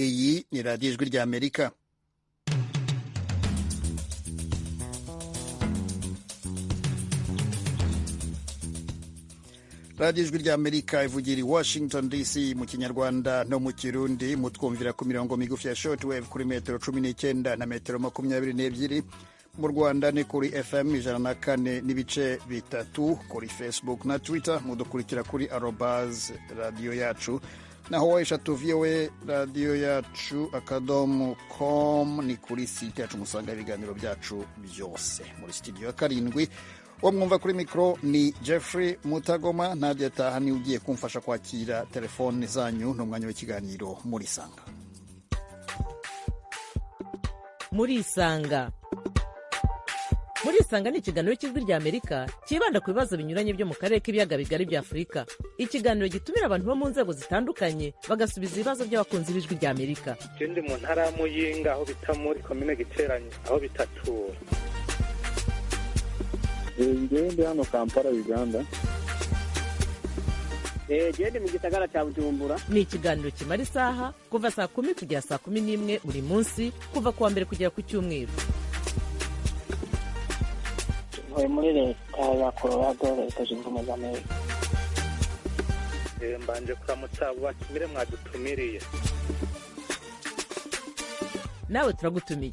Iyi ni radiyo ijwi ry'Amerika. radiyo ijwi ry'Amerika ivugira i Washington DC mu kinyarwanda no mu kirundi, mutwumvira ku mirongo migufi ya shortwave kuri metero 19 na metero 22. Mu Rwanda ni kuri FM 104 n'ibice bitatu, kuri Facebook na Twitter mudukurikira kuri @radio yacu, naho weshatu VOA radio yacu .com ni kuri site yacu musanga ibiganiro byacu byose. Muri studio ya karindwi uwo mwumva kuri mikro ni Jeffrey Mutagoma. Nadia Taha ni ugiye kumfasha kwakira telefone zanyu n'umwanya w'ikiganiro muri Sanga. Muri Sanga ni ikiganiro cy'ijwi ry'Amerika kibanda ku bibazo binyuranye byo mu karere k'ibiyaga bigari bya Afurika. Ikiganiro gitumira abantu bo mu nzego zitandukanye bagasubiza ibibazo by'abakunzi b'ijwi ry'Amerika. Ndi mu ntara ya Muyinga aho bita muri komine Giteranyi aho bitatura. Ndi hano Kampala, Uganda. Ndi mu gisagara cya Bujumbura. Ni ikiganiro kimara isaha kuva saa 10 kugera saa 11 buri munsi, kuva kuwa mbere kugera ku cyumweru. Muri leta ya Colorado, leta zunze ubumwe za Amerika. Mbanje kuramutsa batumire mwadutumiriye. Nawe turagutumiye.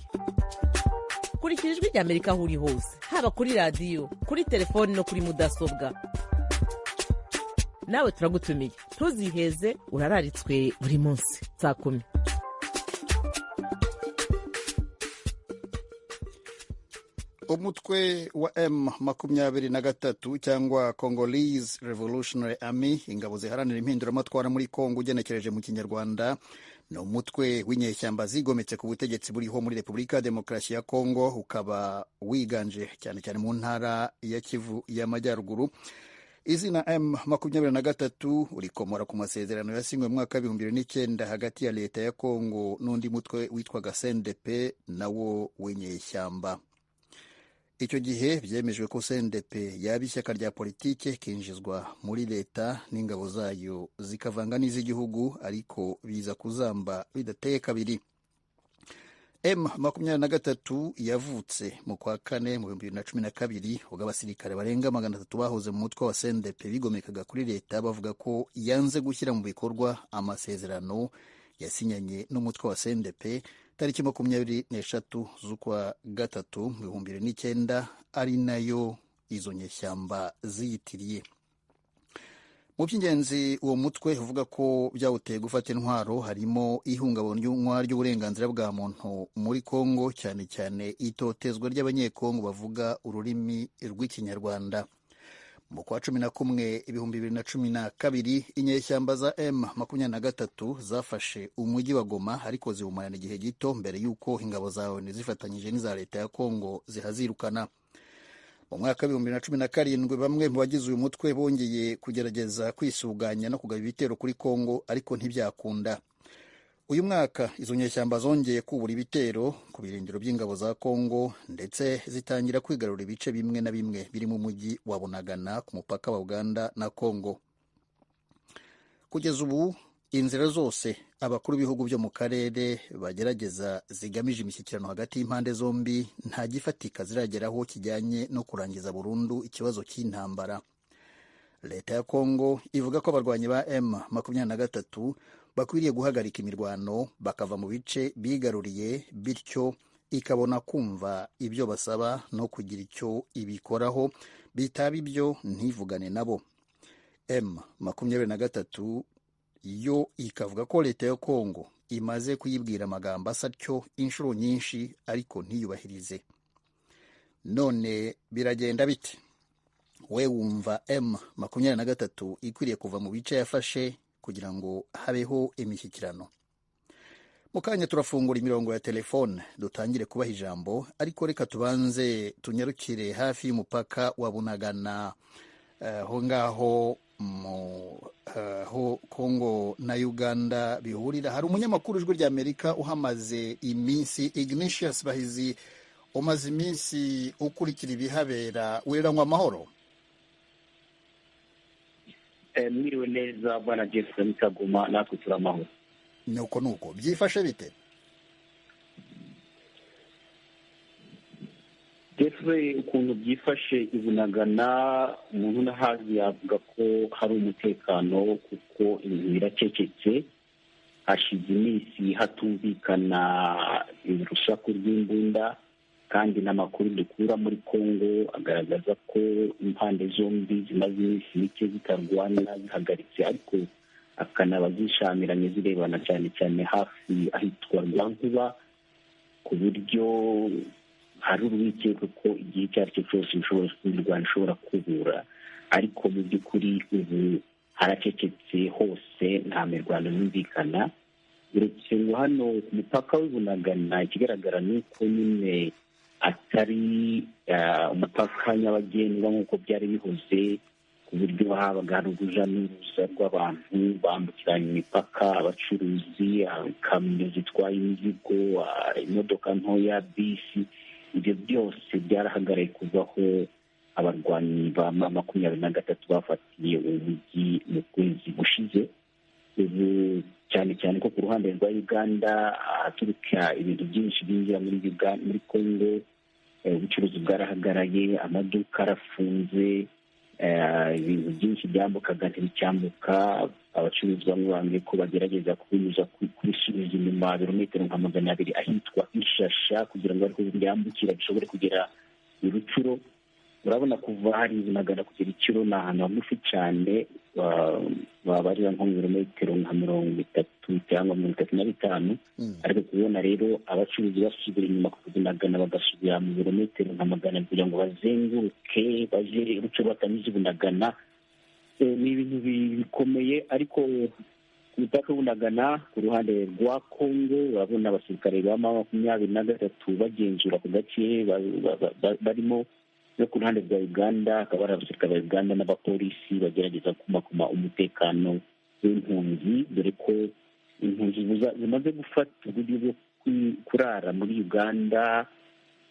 Kurikira ijwi ry'Amerika aho uri hose, haba kuri radiyo, kuri telefoni no kuri mudasobwa. Nawe turagutumiye, ntuziheze, urararitswe buri munsi saa 10. Umutwe wa M23 cyangwa Congolese Revolutionary Army, ingabo ziharanira impinduramatwara muri Kongo ugenekereje mu kinyarwanda, ni umutwe w'inyeshyamba zigometse ku butegetsi buriho muri Repubulika ya Demokarasi ya Kongo, ukaba wiganje cyane cyane mu ntara ya Kivu y'Amajyaruguru. Izina M23 urikomora ku masezerano yasinywe mu mwaka 2009 hagati ya leta ya Kongo n'undi mutwe witwaga CNDP nawo w'inyeshyamba. Icyo gihe byemejwe ko CNDP yaba ishyaka rya politike kinjizwa muri leta n'ingabo zayo zikavanga n'iz'igihugu, ariko biza kuzamba bidateye kabiri. M23 yavutse mu kwa kane mu 2012 ubwo abasirikare barenga 300 bahoze mu mutwe wa CNDP bigomekaga kuri leta bavuga ko yanze gushyira mu bikorwa amasezerano yasinyanye n'umutwe wa CNDP tariki 23 z'ukwa gatatu mu 2009, ari nayo izo nyeshyamba ziyitiriye. Mu by'ingenzi uwo mutwe uvuga ko byawuteye gufata intwaro harimo ihungabana ry'uburenganzira bwa muntu muri Kongo, cyane cyane itotezwa ry'abanyekongo bavuga ururimi rw'ikinyarwanda. Mu kwa 11 2012 inyeshyamba za M23 zafashe umujyi wa Goma, ariko ziwumarana igihe gito mbere y'uko ingabo zawe zifatanyije n'iza leta ya Kongo zihazirukana. Mu mwaka 2017 bamwe mu bagize uyu mutwe bongeye kugerageza kwisuganya no kugaba ibitero kuri Kongo, ariko ntibyakunda. Uyu mwaka izo nyeshyamba zongeye kubura ibitero ku birindiro by'ingabo za Kongo, ndetse zitangira kwigarurira ibice bimwe na bimwe biri mu mujyi wa Bunagana ku mupaka wa Uganda na Kongo. Kugeza ubu inzira zose abakuru b'ibihugu byo mu karere bagerageza zigamije imishyikirano hagati y'impande zombi nta gifatika zirageraho kijyanye no kurangiza burundu ikibazo cy'intambara. Leta ya Kongo ivuga ko abarwanyi ba M23 bakwiriye guhagarika imirwano bakava mu bice bigaruriye, bityo ikabona kumva ibyo basaba no kugira icyo ibikoraho, bitaba ibyo ntivugane nabo. M23 yo ikavuga ko leta ya Kongo imaze kuyibwira amagambo asatyo inshuro nyinshi, ariko ntiyubahirize. None biragenda bite? We wumva M23 ikwiriye kuva mu bice yafashe kugira ngo habeho imishyikirano? Mu kanya turafungura imirongo ya telefone dutangire kubaha ijambo, ariko reka tubanze tunyarukire hafi y'umupaka wa Bunagana, ho ngaho ho Kongo na Uganda bihurira. Hari umunyamakuru w'ijwi ry'Amerika uhamaze iminsi, Ignatius Bahizi, umaze iminsi ukurikira ibihabera, wirangwa amahoro? Mwiriwe neza bwana Jeffrey Mutagoma, natwe turamahoro. nuko byifashe bite? Jeffrey, ukuntu byifashe ibunagana, umuntu n'ahazi yavuga ko hari umutekano kuko ibintu biracecetse. Hashize iminsi hatumvikana urusaku rw'imbunda, kandi n'amakuru dukura muri Congo agaragaza ko impande zombi zimaze iminsi mike zitarwana zihagaritse, ariko akanaba zishamiranye zirebana cyane cyane hafi ahitwa Rwankuba, ku buryo hari urwikekwe ko igihe icyo ari cyo cyose imirwano ishobora kubura. Ariko mu by'ukuri ubu haracecetse hose, nta mirwano yumvikana. Uretse ngo hano ku mupaka w'ibunagana ikigaragara ni uko nyine atari umupaka nyabagendwa nk'uko byari bihoze, ku buryo habaga hari uruja n'uruza rw'abantu bambukiranya imipaka, abacuruzi, ikamyo zitwaye imizigo, imodoka ntoya, bisi. Ibyo byose byarahagaraye kuvaho abarwanyi ba M23 bafatiye umujyi mu kwezi gushize. Ubu cyane cyane ko ku ruhande rwa Uganda haturuka ibintu byinshi binjira muri Congo, ubucuruzi bwarahagaraye, amaduka arafunze, ibintu byinshi byambukaga ntibicyambuka. Abacuruzi bamwe bambwiye ko bagerageza kubinyuza kubisubiza inyuma birometero nka 200 ahitwa Ishasha kugira ngo ariko byambukira bishobore kugera i Rucuro. Urabona kuva hari ibunagana kugera Ikiro ni ahantu hagufi cyane, babarira nko birometero nka 30 cyangwa 35. Ariko kubona rero abacuruzi basubira inyuma ku ibunagana bagasubira mu birometero nka 100 kugira ngo bazenguruke baje Rucuro batanyuze ibunagana, ni ibintu bikomeye. Ariko ku mupaka w'ibunagana ku ruhande rwa Congo urabona abasirikare ba M23 bagenzura ku gace barimo, no ku ruhande rwa Uganda akaba ari abasirikare ba Uganda n'abapolisi bagerageza kumakuma umutekano w'impunzi, dore ko impunzi zimaze gufata uburyo bwo kurara muri Uganda.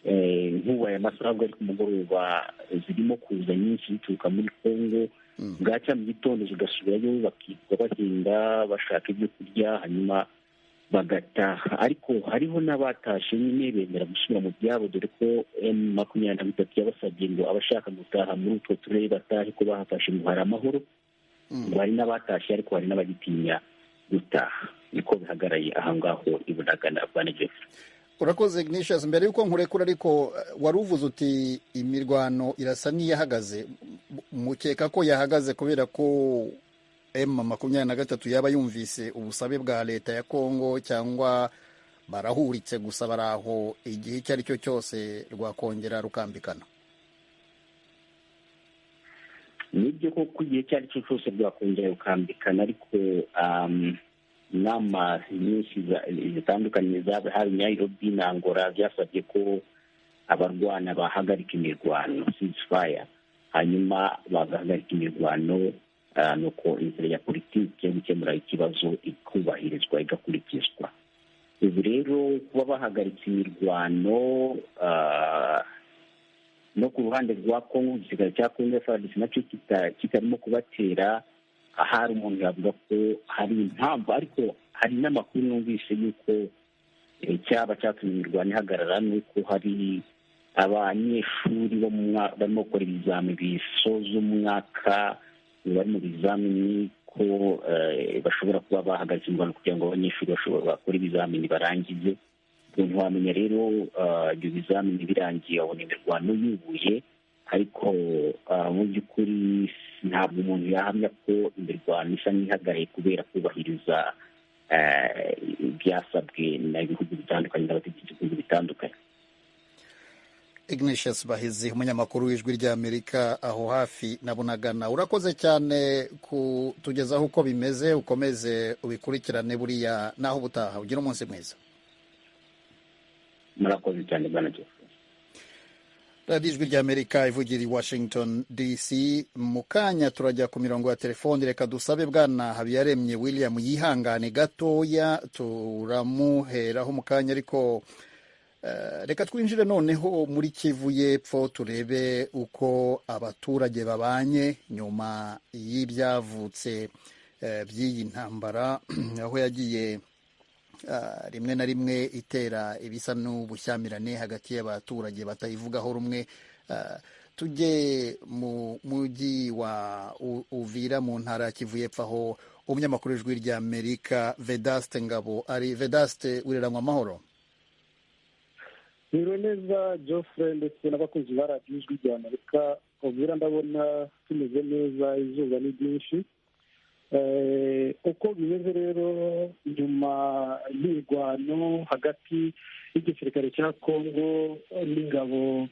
Nk'ubu aya masaha ari ku mugoroba zirimo kuza nyinshi zituruka muri Congo, bwacya mu gitondo zigasubirayo bakitwa bagenda bashaka ibyo kurya hanyuma bagataha. Ariko hariho n'abatashe nyine bemera gusubira mu byabo, dore ko M23 yabasabye ngo abashaka gutaha muri utwo turere batahe ko bahafashe ngo hari amahoro. Hari n'abatashe ariko hari n'abagitinya gutaha. Niko bihagaraye aha ngaho ibunagana bwana Jeff. Urakoze Ignatius, mbere yuko nkurekura ariko wari uvuze uti imirwano irasa n'iyahagaze. Mukeka ko yahagaze kubera ko M23 yaba yumvise ubusabe bwa leta ya Congo, cyangwa barahuritse gusa baraho igihe icyo ari cyo cyose rwakongera rukambikana? Nibyo ko igihe icyo ari cyo cyose rwakongera rukambikana, ariko inama nyinshi zitandukanye zaba hari Nairobi na Angola byasabye ko abarwana bahagarika imirwano, ceasefire, hanyuma bagahagarika imirwano, nuko inzira ya politiki yo gukemura ikibazo ikubahirizwa igakurikizwa. Ubu rero kuba bahagaritse imirwano no ku ruhande rwa Congo, igisirikare cya Congo FARDC nacyo kitarimo kubatera, ahari umuntu yavuga ko hari impamvu. Ariko hari n'amakuru numvise yuko cyaba cyatumye imirwano ihagarara nuko hari abanyeshuri barimo gukora ibizamini bisoza umwaka, bari mu bizamini ko bashobora kuba bahagaze imirwano kugira ngo abanyeshuri bakore ibizamini barangize. Ntiwamenya rero ibyo bizamini birangiye abona imirwano yubuye, ariko mu by'ukuri ntabwo umuntu yahamya ko imirwano isa n'ihagaraye kubera kubahiriza ibyasabwe n'ibihugu bitandukanye n'abategetsi b'ibihugu bitandukanye. Ignatius Bahizi, umunyamakuru w'Ijwi ry'Amerika aho hafi na Bunagana, urakoze cyane kutugezaho uko bimeze. Ukomeze ubikurikirane buriya naho ubutaha. Ugira umunsi mwiza. Murakoze cyane bwana Jeff. radiyo ijwi ry'Amerika ivugira i Washington DC. Mu kanya turajya ku mirongo ya telefoni. Reka dusabe bwana Habiyaremye William yihangane gatoya, turamuheraho mu kanya, ariko reka twinjire noneho muri Kivu y'Epfo turebe uko abaturage babanye nyuma y'ibyavutse by'iyi ntambara aho yagiye rimwe na rimwe itera ibisa n'ubushyamirane hagati y'abaturage batayivugaho rumwe. Tujye mu mujyi wa Uvira mu ntara ya Kivu y'Epfo aho umunyamakuru w'ijwi ry'Amerika Vedaste Ngabo ari. Vedaste, wiriranywa amahoro? Biro neza Geoffrey ndetse n'abakozi ba radiyo ijwi ry'Amerika. Uvira ndabona tumeze neza, izuba ni ryinshi. Uko bimeze rero nyuma y'irwano hagati y'igisirikare cya Kongo n'ingabo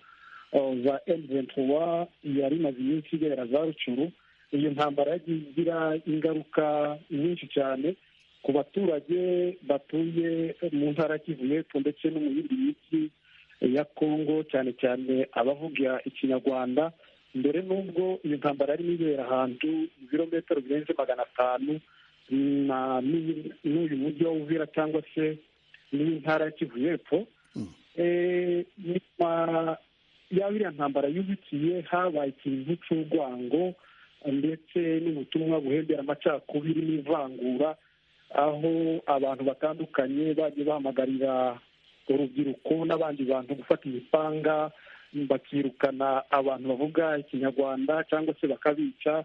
za M23 yari imaze iminsi igera za Rucuru, iyo ntambara yagiye igira ingaruka nyinshi cyane ku baturage batuye mu ntara ya Kivu y'Epfo ndetse no mu yindi mijyi ya Kongo, cyane cyane abavuga ikinyarwanda. Mbere n'ubwo iyo ntambara yarimo ibera ahantu ibirometero birenze 500 n'uyu mujyi wa Uvira cyangwa se n'intara ya Kivu y'Epfo. Nyuma ya iriya ntambara yubikiye habaye ikintu cy'urwango ndetse n'ubutumwa buhembera amacakubiri n'ivangura, aho abantu batandukanye bagiye bahamagarira urubyiruko n'abandi bantu gufata imipanga bakirukana abantu bavuga ikinyarwanda cyangwa se bakabica.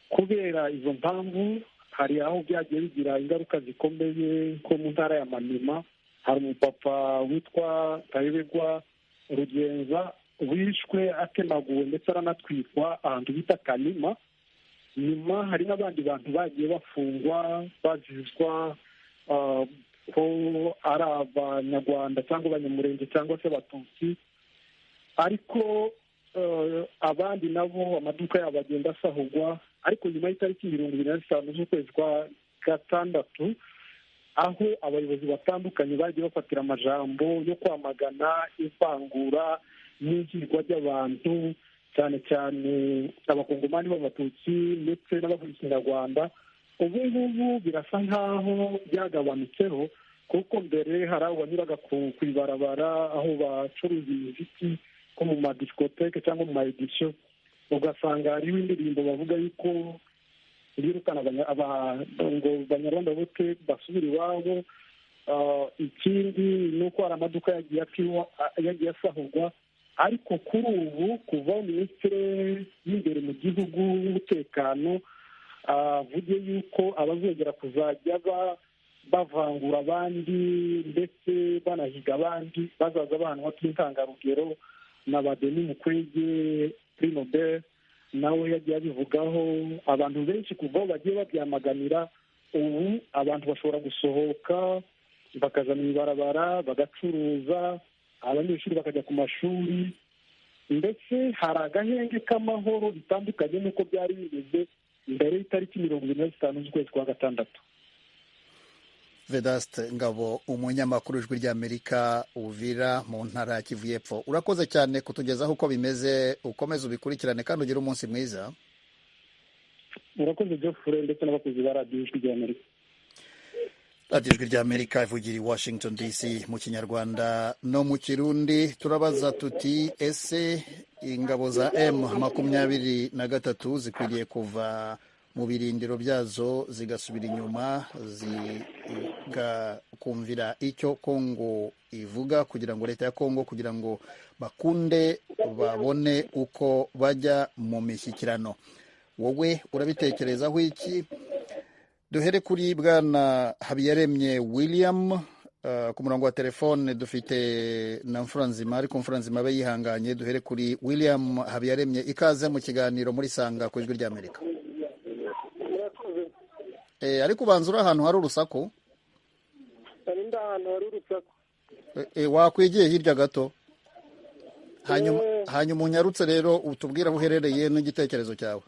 Kubera izo mpamvu hari aho byagiye bigira ingaruka zikomeye nko mu ntara ya Maniema. Hari umupapa witwa Kayoberwa Rugenza wishwe atemaguwe ndetse aranatwikwa ahantu bita Kanima. Nyuma hari n'abandi bantu bagiye bafungwa bazizwa ko ari abanyarwanda cyangwa abanyamurenge cyangwa se abatutsi, ariko abandi nabo amaduka yabo agenda asahurwa. Ariko nyuma y'itariki 25 z'ukwezi kwa gatandatu, aho abayobozi batandukanye bagiye bafatira amajambo yo kwamagana ivangura n'ihirwa ry'abantu, cyane cyane abakongomani b'abatutsi ndetse n'abavuga ikinyarwanda. Ubu ngubu birasa nk'aho byagabanutseho, kuko mbere hari aho banyuraga ku ibarabara aho bacuruza imiziki nko mu madisikoteke cyangwa mu maedisiyo, ugasanga hariho indirimbo bavuga yuko birukana ngo Banyarwanda bote basubira iwabo. Ikindi ni uko hari amaduka yagiye asahurwa, ariko kuri ubu kuva minisitiri y'imbere mu gihugu w'umutekano avuge yuko abazongera kuzajya bavangura abandi ndetse banahiga abandi bazaza bahanwa by'intangarugero na Badeni Mukwege Prix Nobel, nawe yagiye abivugaho. Abantu benshi kuva bagiye babyamaganira. Ubu abantu bashobora gusohoka bakaja mu ibarabara bagacuruza, abanyeshuri bakajya ku mashuri, ndetse hari agahenge k'amahoro bitandukanye n'uko byari bimeze mbere y'itariki 25 z'ukwezi kwa gatandatu. Vedaste Ngabo, umunyamakuru w'ijwi ry'Amerika Uvira mu ntara ya Kivu y'Epfo, urakoze cyane kutugezaho uko bimeze. Ukomeze ubikurikirane kandi ugire umunsi mwiza. Urakoze Geoffrey ndetse n'abakozi ba radiyo ijwi ry'Amerika. radiyo ijwi ry'Amerika ivugira i Washington DC mu Kinyarwanda no mu Kirundi. Turabaza tuti ese ingabo za M23 zikwiriye kuva mu birindiro byazo zigasubira inyuma zigakumvira icyo Kongo ivuga, kugira ngo leta ya Kongo kugira ngo bakunde babone uko bajya mu mishyikirano? Wowe urabitekerezaho iki? Duhere kuri bwana Habiyaremye William ku murongo wa telefone. Dufite na Mfuranzima, ariko Mfuranzima abe yihanganye. Duhere kuri William Habiyaremye, ikaze mu kiganiro muri Sanga ku ijwi ry'Amerika. Ariko ubanza uri ahantu hari urusaku. Wakwigiye hirya gato, hanyuma unyarutse rero utubwira aho uherereye n'igitekerezo cyawe.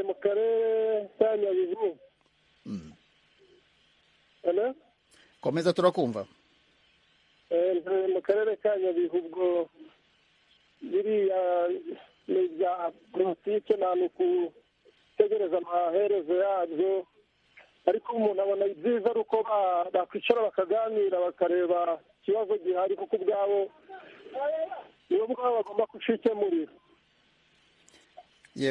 Mu karere ka Nyabihu. Komeza turakumva. Mu karere ka Nyabihu, ubwo biriya ni ibya politike, nta gutegereza amaherezo yabyo. ariko umuntu abona ibyiza ari uko bakwicara bakaganira bakareba ikibazo gihari kuko ubwabo nibo bwabo bagomba kucikemurira.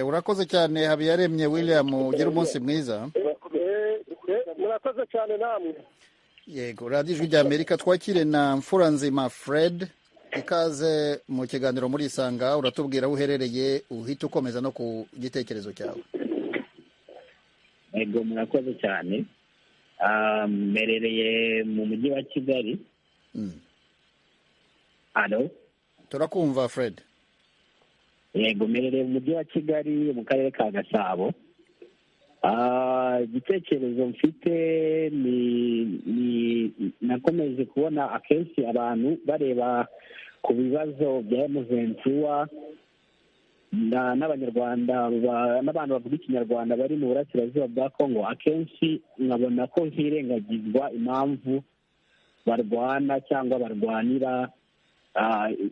Urakoze cyane Habiyaremye William, ugira umunsi mwiza. Murakoze cyane namwe. Yego, radiyo Ijwi ry'Amerika. Twakire na Mfuranzima Fred, ikaze mu kiganiro muri Isanga. Uratubwira aho uherereye, uhita ukomeza no ku gitekerezo cyawe. Yego, murakoze cyane. Mmerereye mu mujyi wa Kigali. Alo, turakumva Fred. Yego, mmerereye mu mujyi wa Kigali mu karere ka Gasabo. Igitekerezo mfite ni nakomeje kubona akenshi abantu bareba ku bibazo bya M23 n'abanyarwanda n'abantu bavuga ikinyarwanda bari mu burasirazuba bwa Kongo. Akenshi nkabona ko hirengagizwa impamvu barwana cyangwa barwanira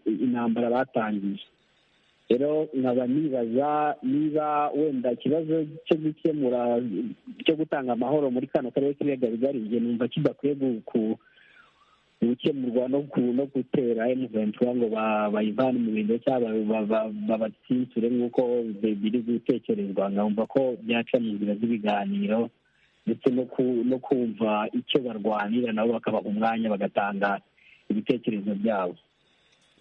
intambara batangije. Rero nkaba nibaza niba wenda ikibazo cyo gukemura cyo gutanga amahoro muri kano karere k'ibiyaga bigari njye numva kidakwiye gukemurwa no gutera M23 ngo bayivane mu bintu cyangwa babatsinsure nk'uko biri gutekerezwa. Nkumva ko byaca mu nzira z'ibiganiro ndetse no kumva icyo barwanira nabo bakabaha umwanya bagatanga ibitekerezo byabo.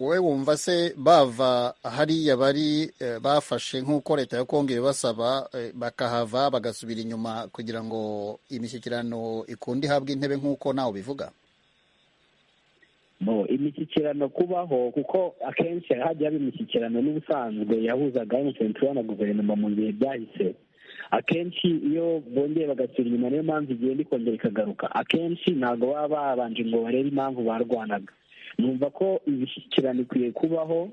Wowe wumva se bava hariya bari bafashe nk'uko leta ya Kongo ibasaba bakahava bagasubira inyuma kugira ngo imishyikirano ikunde ihabwe intebe nk'uko nawe bivuga? Imishyikirano kubaho kuko akenshi hajya haba imishyikirano n'ubusanzwe yahuzaga M23 na guverinoma mu bihe byahise. Akenshi iyo bongeye bagasubira inyuma niyo mpamvu igenda ikongera ikagaruka. Akenshi ntabwo baba babanje ngo barebe impamvu barwanaga. Numva ko ibishyikirano ikwiye kubaho,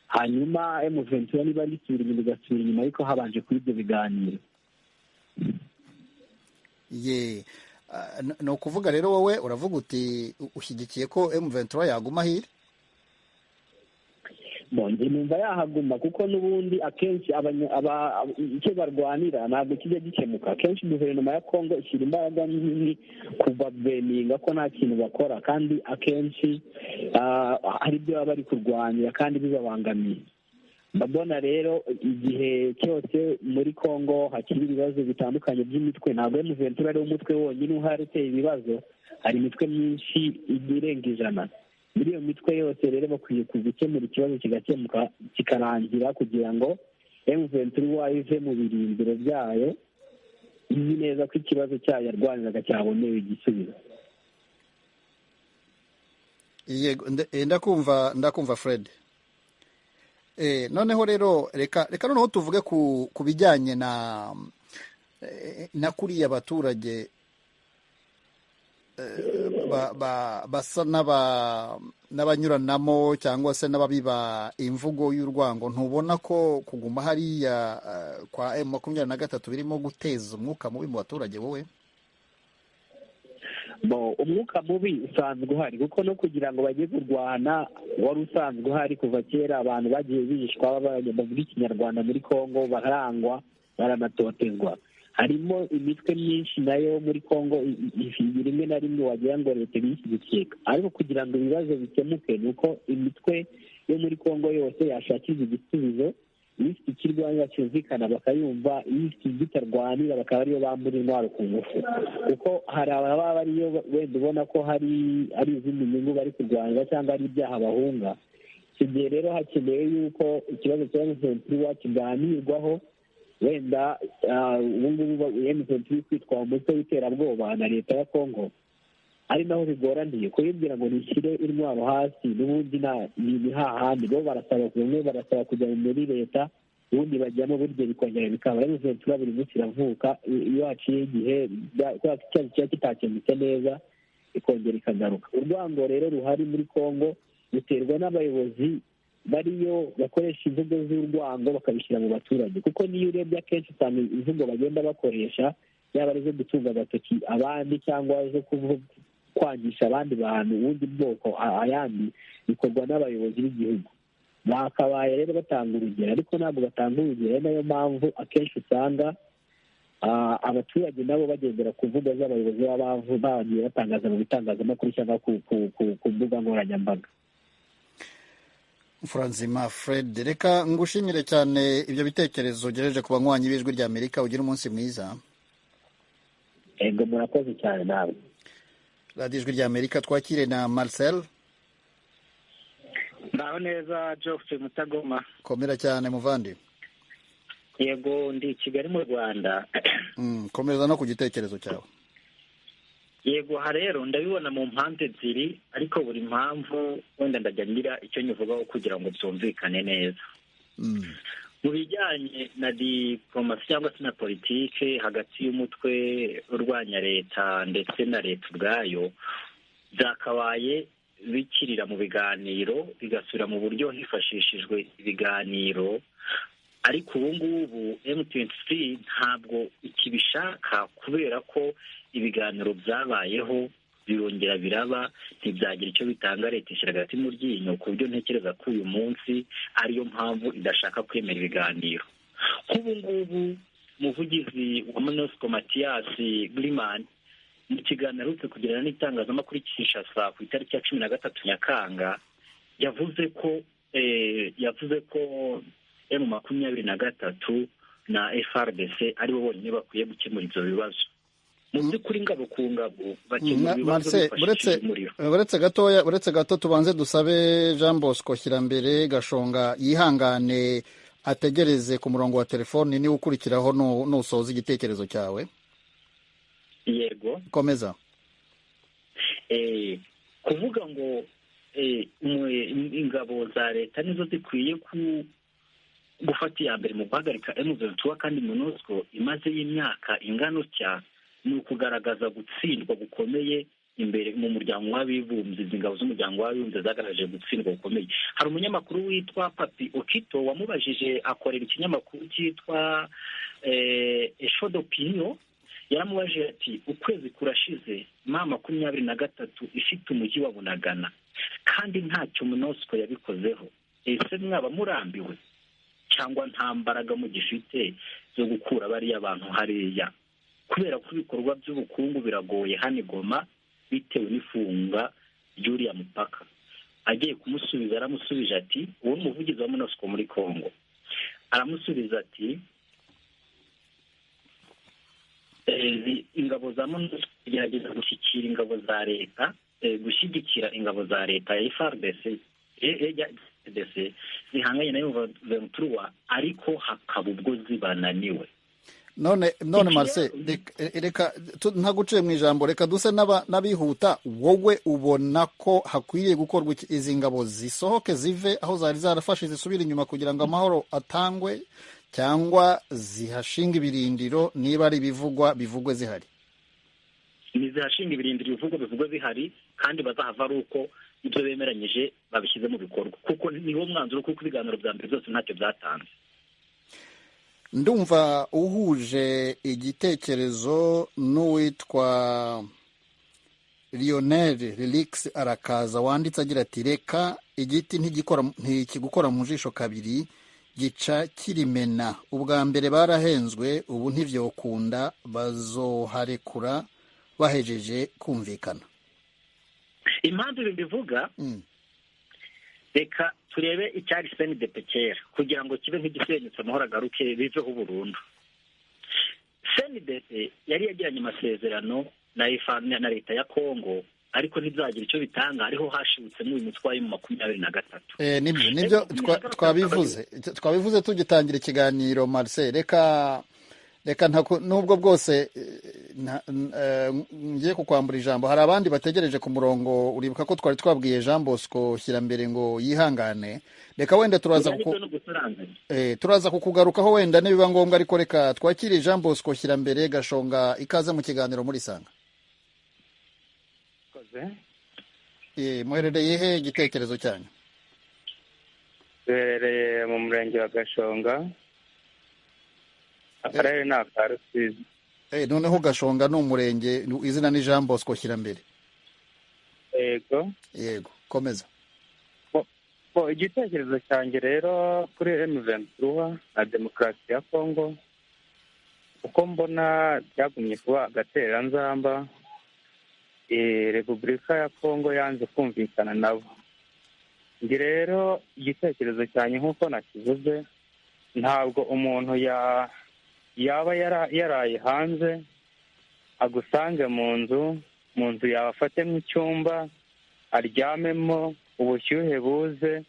hanyuma M23 niba risubira inyuma igasubira inyuma ariko habanje kuri ibyo biganiro. Ni ukuvuga rero wowe uravuga uti ushyigikiye ko M23 yaguma hiri? Njye numva yahaguma kuko n'ubundi akenshi icyo barwanira ntabwo kijya gikemuka. Akenshi guverinoma ya Kongo ishyira imbaraga nini kubabeninga ko nta kintu bakora, kandi akenshi hari ibyo baba bari kurwanira kandi bibabangamiye. Mbabona rero igihe cyose muri Kongo hakiri ibibazo bitandukanye by'imitwe, ntabwo M23 ari umutwe wonyine uhari uteye ibibazo, hari imitwe myinshi irenga 100. Muri iyo mitwe yose rero bakwiye gukemura ikibazo kigakemuka kikarangira kugira ngo M23 ive mu birindiro byayo, izi neza ko ikibazo cyayo yarwaniraga cyabonewe igisubizo. Yego, ndakumva Fred. Noneho rero reka noneho tuvuge ku bijyanye na kuriya abaturage basa n'abanyuranamo cyangwa se n'ababiba imvugo y'urwango. Ntubona ko kuguma hariya kwa M23 birimo guteza umwuka mubi mu baturage wowe? Umwuka mubi usanzwe uhari kuko no kugira ngo bajye kurwana wari usanzwe uhari kuva kera. Abantu bagiye bishwa bavuga ikinyarwanda muri Kongo barangwa baranatotezwa. Harimo imitwe myinshi nayo muri Kongo rimwe na rimwe wagira ngo leta ibishyigikiye, ariko kugira ngo ibibazo bikemuke ni uko imitwe yo muri Kongo yose yashakirwa igisubizo. Iyo ifite ikirwanya cyumvikana bakayumva, iyo ifite igitarwanira bakaba ariyo bambura intwaro ku ngufu, kuko hari ababa bariyo wenda ubona ko ari izindi nyungu bari kurwanira cyangwa ari ibyaha bahunga. Icyo gihe rero hakenewe yuko ikibazo cya M23 kiganirwaho. Wenda ubu ngubu M23 kwitwa umutwe w'iterabwoba na leta ya Kongo ari naho bigoraniye kuyibwira ngo nishyire intwaro hasi. N'ubundi ni hahandi bo barasaba kujya muri leta, ubundi bajyamo buryo bikongera bikaba M23 buri munsi iravuka. Iyo haciye igihe cyari kitakemutse neza ikongera ikagaruka. Urwango rero ruhari muri Kongo ruterwa n'abayobozi bariyo bakoresha imvugo z'urwango bakabishyira mu baturage, kuko niyo urebye akenshi usanga imvugo bagenda bakoresha yaba ari izo gutunga agatoki abandi cyangwa zo kwangisha abandi bantu ubundi bwoko ayandi, bikorwa n'abayobozi b'igihugu. Bakabaye rero batanga urugero, ariko ntabwo batanga urugero. Ari nayo mpamvu akenshi usanga abaturage nabo bagendera ku mvugo z'abayobozi baba bagiye batangaza mu bitangazamakuru cyangwa ku mbuga nkoranyambaga. Franzima Fred, reka ngushimire cyane ibyo bitekerezo ugejeje ku banywanyi b'Ijwi ry'Amerika. Ugira umunsi mwiza. Ego, murakoze cyane nawe. radiyo Ijwi ry'Amerika, twakire na Marcel. Ndaho neza Geoffrey Mutagoma. Komera cyane muvandi. Yego, ndi Kigali mu Rwanda. Komereza no ku gitekerezo cyawe. Yego, rero ndabibona mu mpamvu ebyiri, ariko buri mpamvu wenda ndajya ngira icyo nyivugaho kugira ngo byumvikane neza. Mu bijyanye na diplomasi cyangwa se na politike hagati y'umutwe urwanya leta ndetse na leta ubwayo, byakabaye bikirira mu biganiro, bigasubira mu buryo hifashishijwe ibiganiro, ariko ubu ngubu M23 ntabwo ikibishaka kubera ko ibiganiro byabayeho birongera biraba, ntibyagira icyo bitanga, leta ishyira hagati mu ryinyo, ku buryo ntekereza ko uyu munsi ariyo mpamvu idashaka kwemera ibiganiro. Nk'ubu ngubu umuvugizi wa MONUSCO Mathias Griman mu kiganiro aherutse kugirana n'itangazamakuru Kinshasa ku itariki ya 13 Nyakanga yavuze ko M23 na FARDC aribo bonyine bakwiye gukemura ibyo bibazo. Mu by'ukuri ngabo ku ngabo bakemura ibibazo bifashishije umuriro. Uretse gato tubanze dusabe Jean Bosco Shyirambere Gashonga yihangane ategereze ku murongo wa telefoni niwe ukurikiraho nusoza igitekerezo cyawe. Yego. Komeza. Kuvuga ngo ingabo za leta nizo zikwiye gufata iya mbere mu guhagarika M23 kandi MONUSCO imaze y'imyaka ingano cya ni ukugaragaza gutsindwa gukomeye imbere mu muryango w'abibumbye. Ingabo z'umuryango w'abibumbye zagaragaje gutsindwa gukomeye. Hari umunyamakuru witwa Papi Okito wamubajije, akorera ikinyamakuru cyitwa Echo d'Opinion, yaramubajije ati ukwezi kurashize M23 ifite umujyi wa Bunagana kandi ntacyo MONUSCO yabikozeho, ese mwaba murambiwe cyangwa nta mbaraga mugifite zo gukura bariya abantu hariya? Kubera ko ibikorwa by'ubukungu biragoye hano Goma bitewe n'ifunga ry'uriya mupaka. Agiye kumusubiza, aramusubije ati uwo muvugizi wa MONUSCO muri Kongo aramusubiza ati ingabo za MONUSCO gerageza gushyigikira ingabo za leta, gushyigikira ingabo za leta ya FARDC zihanganye na M23, ariko hakaba ubwo zibananiwe. None Marcel, reka ntaguciye mu ijambo, reka duse n'abihuta. Wowe ubona ko hakwiriye gukorwa izi ngabo zisohoke zive aho zari zarafashe zisubira inyuma kugira ngo amahoro atangwe, cyangwa zihashinga ibirindiro niba ari bivugwe zihari? Nizihashinga ibirindiro bivugwe zihari, kandi bazahava ari uko ibyo bemeranyije babishyize mu bikorwa, kuko niwo mwanzuro, kuko ibiganiro bya mbere byose ntacyo byatanze. Ndumva uhuje igitekerezo n'uwitwa Lionel Relix Arakaza wanditse agira ati reka igiti ntikigukora mu jisho kabiri gica kirimena. Ubwa mbere barahenzwe, ubu ntivyokunda, bazoharekura bahejeje kumvikana. Impamvu ibi bivuga, reka turebe icyari CNDP kera kugira ngo kibe nk'igisenyutse amahoro agaruke biveho burundu. CNDP yari yagiranye amasezerano na leta ya Kongo, ariko ntibyagira icyo bitanga, ariho hashibutsemo uyu mutwe wa M23. Nibyo twabivuze tugitangira ikiganiro. Marcel, reka nubwo bwose ngiye kukwambura ijambo, hari abandi bategereje ku murongo. Uribuka ko twari twabwiye Jean Bosco Shyirambere ngo yihangane. Reka wenda turaza kukugarukaho wenda nibiba ngombwa, ariko reka twakiriye Jean Bosco Shyirambere Gashonga. Ikaze mu kiganiro muri Sanga. Muherereye he igitekerezo cyanyu? Duherereye mu murenge wa Gashonga, akarere ni aka Rusizi. Noneho Gashonga ni umurenge, izina ni Jean Bosco Shyirambere. Yego, komeza. Igitekerezo cyanjye rero kuri M23 na demokarasi ya Kongo, uko mbona byagumye kuba agatereranzamba, repubulika ya kongo yanze kumvikana nabo. njye rero igitekerezo cyanjye nk'uko nakivuze, ntabwo umuntu yaba yaraye hanze agusange mu nzu yawe afatemo icyumba aryamemo, ubushyuhe buze,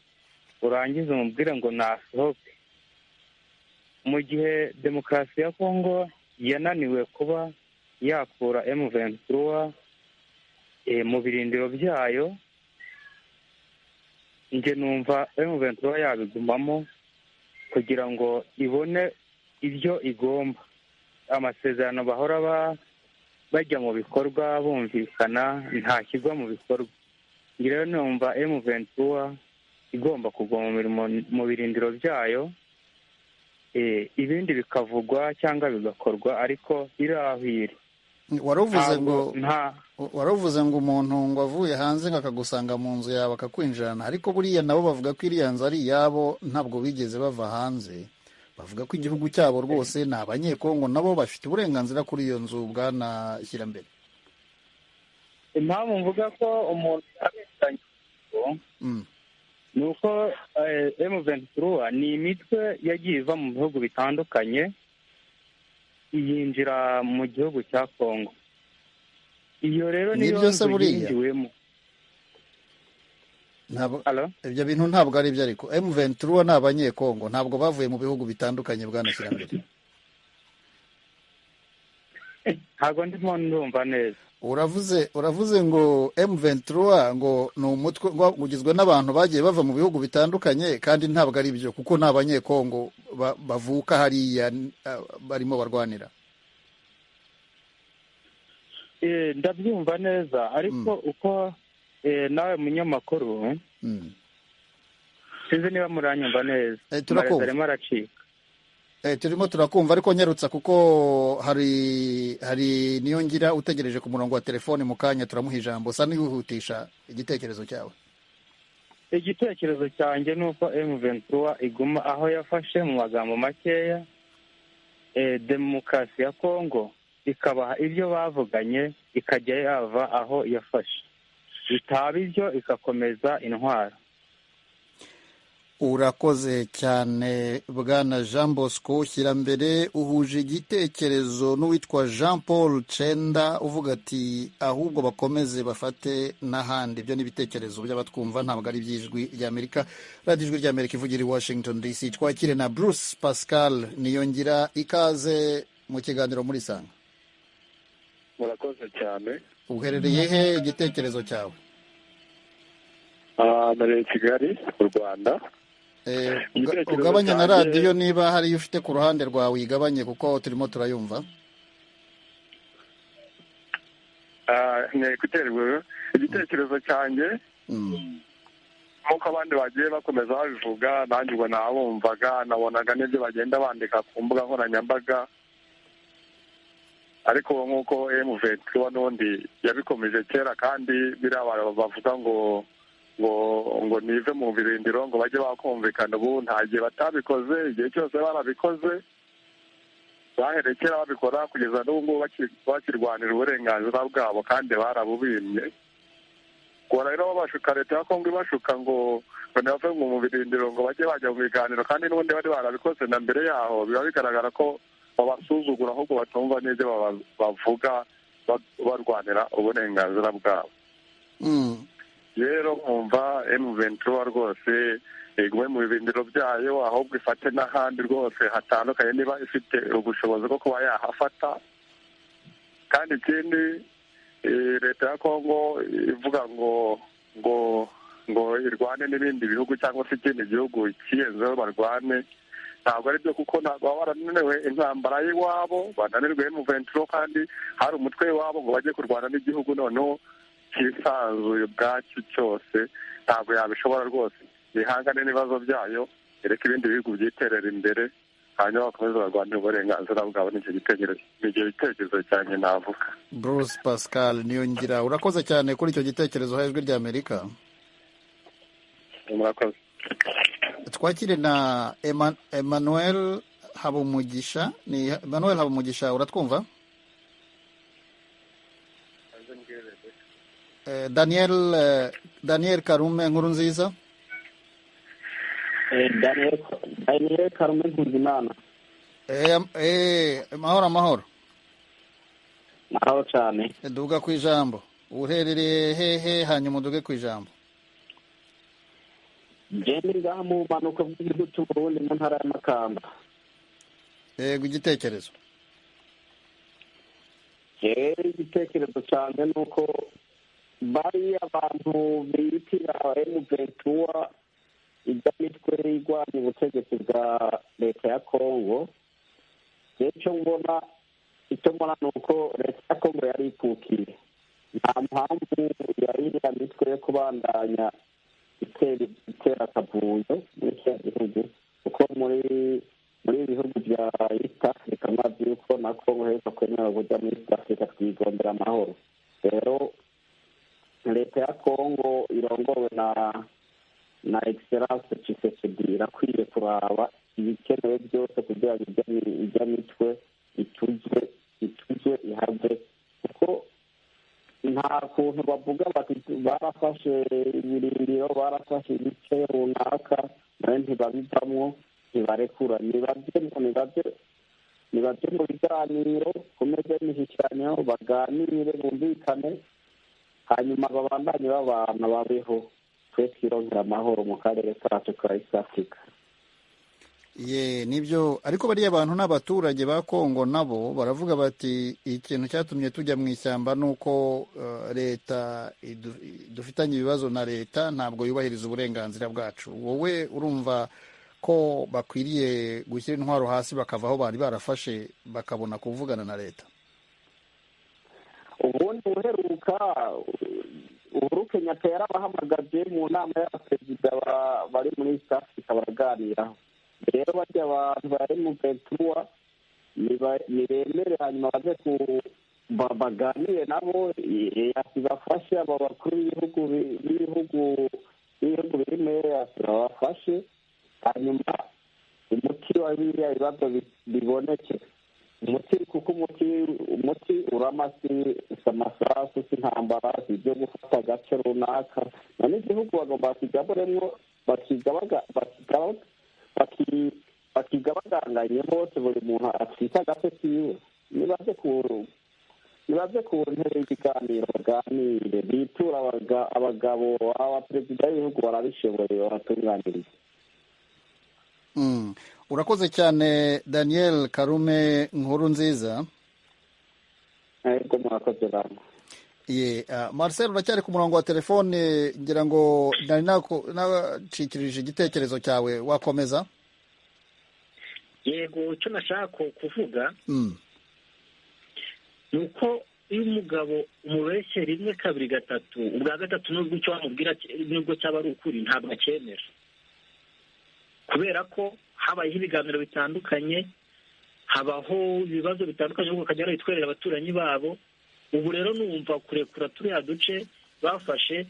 urangize umubwire ngo nasohoke. Mu gihe demokarasi ya kongo yananiwe kuba yakura M23 mu birindiro byayo, njye numva M23 yabigumamo kugira ngo ibone ibyo igomba. Amasezerano bahora bajya mu bikorwa bumvikana ntashyirwa mu bikorwa. Njye rero numva M23 igomba kugwa mu birindiro byayo, ibindi bikavugwa cyangwa bigakorwa, ariko irahwire. waravuze ngo umuntu ngo avuye hanze ngo akagusanga mu nzu yawe akakwinjirana, ariko buriya nabo bavuga ko iriya nzu ari iyabo, ntabwo bigeze bava hanze. Bavuga ko igihugu cyabo rwose ni abanyekongo, nabo bafite uburenganzira kuri iyo nzu. Bwana Shyirambere, impamvu mvuga ko umuntu abesanye ni uko M23 ni imitwe yagiye iva mu bihugu bitandukanye yinjira mu gihugu cya Kongo. Iyo rero niyo nzu yinjiwemo. Ibyo bintu ntabwo ari byo, ariko M23 ni abanyekongo, ntabwo bavuye mu bihugu bitandukanye. Bwana Shyirambere, ntabwo ndimo ndumva neza. Uravuze ngo M23 ngo ni umutwe ugizwe n'abantu bagiye bava mu bihugu bitandukanye, kandi ntabwo ari byo, kuko ni abanyekongo bavuka hariya barimo barwanira. Ndabyumva neza, ariko uko nawe munyamakuru, sinzi niba muranyumva neza. Arimo aracika. Turimo turakumva, ariko nyarutsa kuko hari Niyongira utegereje ku murongo wa telefone. mu kanya turamuha ijambo. Sa nihutisha igitekerezo cyawe. Igitekerezo cyanjye ni uko M23 iguma aho yafashe, mu magambo makeya. Demokarasi ya Kongo ikabaha ibyo bavuganye, ikajya yava aho yafashe, bitaba ibyo igakomeza intwaro. Urakoze cyane Bwana Jean Bosco Shyirambere. Uhuje igitekerezo n'uwitwa Jean Paul Cenda uvuga ati ahubwo bakomeze bafate n'ahandi. Ibyo n'ibitekerezo by'abatwumva, ntabwo ari iby'ijwi ry'Amerika. Radio Ijwi ry'Amerika ivugira i Washington DC. Twakire na Bruce Pascal Niyongira, ikaze mu kiganiro muri Sanga. Murakoze cyane. Uherereye he igitekerezo cyawe? Muri Kigali mu Rwanda. Ugabanya na radiyo niba hari ufite ku ruhande rwawe, igabanye kuko turimo turayumva. Igitekerezo cyanjye nk'uko abandi bagiye bakomeza babivuga, nanjye ubwo nabumvaga, nabonaga n'ibyo bagenda bandika ku mbuga nkoranyambaga, ariko nk'uko M23 n'ubundi yabikomeje kera, kandi biriya bavuga ngo nive mu birindiro ngo bajye bakumvikana. Ubu nta gihe batabikoze, igihe cyose barabikoze, baherekera babikora kugeza n'ubu ngubu bakirwanira uburenganzira bwabo, kandi barabubimye. Kuba rero babashuka, leta ya Kongo ibashuka ngo ntibave mu birindiro ngo bajye bajya mu biganiro, kandi n'ubundi bari barabikoze na mbere yaho. Biba bigaragara ko babasuzugura, ahubwo batumva n'ibyo bavuga barwanira uburenganzira bwabo. Rero nkumva M23 rwose igume mu birindiro byayo, ahubwo ifate n'ahandi rwose hatandukanye niba ifite ubushobozi bwo kuba yahafata. Kandi ikindi, leta ya Kongo ivuga ngo irwane n'ibindi bihugu cyangwa se ikindi gihugu kiyenzeho barwane, ntabwo ari byo, kuko ntabwo baba barananiwe intambara y'iwabo, bananirwe M23, kandi hari umutwe w'iwabo ngo bajye kurwana n'igihugu noneho kisanzuye ubwacyo cyose. Ntabwo yabishobora rwose. Bihangane n'ibibazo byayo, ereka ibindi bihugu byiterera imbere, hanyuma bakomeza barwanira uburenganzira bwabo. Nicyo gitekerezo cyanjye navuga. Bruce Pascal Niyongira, urakoze cyane kuri icyo gitekerezo ha Ijwi ry'Amerika. Murakoze. Twakire na Emmanuel Habumugisha, ni Emmanuel Habumugisha, uratwumva? Daniel Karume Nkurunziza. Daniel Karume Nkuzimana. Mahoro cyane. Duga ku ijambo. Uherereye hehe hanyuma uduge ku ijambo? Jeni ngaha mu manuka bw'igihugu cy'u Burundi mu ntara ya Makamba. Igitekerezo. Igitekerezo cyane ni uko bari abantu bitira M23 ijya mitwe igwanya ubutegetsi bwa leta ya Kongo. Icyo mbona ni uko leta ya Kongo yari ipfukiye. Nta mpamvu yari iriya mitwe yo kubandanya itera akavuyo muri kiriya gihugu, kuko muri ibihugu bya East Africa mazi yuko na Kongo heza kwemera kujya muri East Africa twigondera amahoro. Rero leta ya Kongo irongowe na Excellence Tshisekedi irakwiye kuraba ibikenewe byose kugira ngo ijya mitwe ituzwe ihave, kuko nta kuntu bavuga bati barafashe ibirindiro, barafashe ibice runaka nawe ntibabivamwo, ntibarekura. Nibaje mu biganiro, kumeze imishyikirano, baganire, bumvikane, hanyuma babandanye babana babeho, twe twirongera amahoro mu karere kacu ka East Africa. Nibyo, ariko bariya abantu n'abaturage ba Kongo nabo baravuga bati ikintu cyatumye tujya mu ishyamba nuko leta dufitanye ibibazo na leta ntabwo yubahiriza uburenganzira bwacu. Wowe urumva ko bakwiriye gushyira intwaro hasi bakava aho bari barafashe bakabona kuvugana na leta? Ubundi uheruka Uhuru Kenyatta yarabahamagaje mu nama y'abaperezida bari muri East Africa baraganiraho. Rero bajya abantu bari mu Petrua nibemere, hanyuma baze baganire nabo, bafashe abo bakuru b'ibihugu biri muri bafashe, hanyuma umuti wa biriya bibazo biboneke. Kuko umuti uramasi amasasu s'intambara ibyo gufata agace runaka, none igihugu bagomba kugaburemwo bakiga baganganye bose, buri muntu afite agace kiwe. Nibaze ku ntebe y'ibiganiro baganire, bitura abagabo, abaperezida b'ibihugu barabishoboye, baratunganiriza. Urakoze cyane Daniel Karume Nkurunziza. Yego, murakoze namwe. Marcel, uracyari ku murongo wa telefone, ngira ngo nari nacikirije igitekerezo cyawe, wakomeza? Yego, icyo nashaka kuvuga ni uko iyo umugabo umubeshye rimwe kabiri gatatu, ubwa gatatu nubwo icyo wamubwira nubwo cyaba ari ukuri ntabwo acyemera, kubera ko habayeho ibiganiro bitandukanye, habaho ibibazo bitandukanye, ahubwo bakajya barabitwerera abaturanyi babo. Ubu rero numva kurekura turiya duce bafashe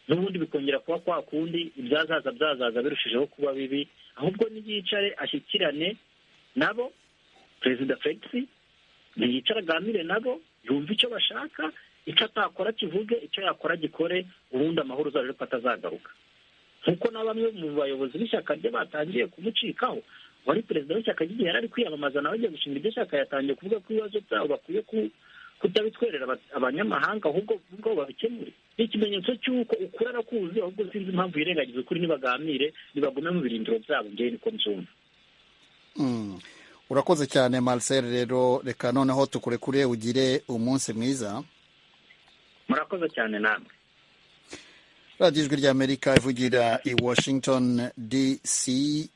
n'ubundi bikongera kuba kwa kundi, ibyazaza birushijeho kuba bibi. Ahubwo niyicare ashyikirane nabo, Perezida Felix niyicara aganire nabo, yumva icyo bashaka, icyo atakora kivuge, icyo yakora gikore, ubundi amahoro uzarebe ko atazagaruka. Nkuko na bamwe mu bayobozi b'ishyaka rye batangiye kumucikaho, wari perezida w'ishyaka rye yari ari kwiyamamaza nawe agiye gushinga iryo shyaka, yatangiye kuvuga ko ibibazo byabo bakwiye kutabitwerera abanyamahanga, ahubwo babikemure. Ni ikimenyetso cy'uko ukura arakuzi, ahubwo sinzi impamvu yirengagiza ukuri, nibaganire, nibagume mu birindiro byabo. Ngewe niko mbyumva. Urakoze cyane Marcel. Rero reka noneho tukurekure ugire umunsi mwiza. Murakoze cyane namwe. radiyo ijwi ry'Amerika ivugira i Washington DC.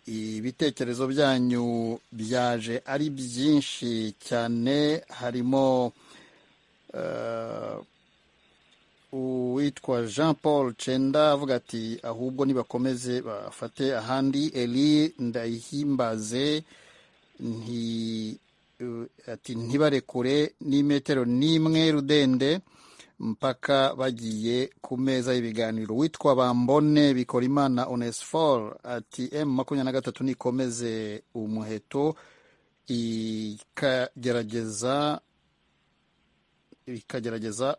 Ibitekerezo byanyu byaje ari byinshi cyane, harimo uwitwa Jean Paul Cenda avuga ati ahubwo nibakomeze bafate ahandi. Eli Ndayihimbaze ati ntibarekure n'imetero n'imwe Rudende mpaka bagiye ku meza y'ibiganiro. Witwa Bambone Bikorimana Onesphore ati M23 nikomeze umuheto ikagerageza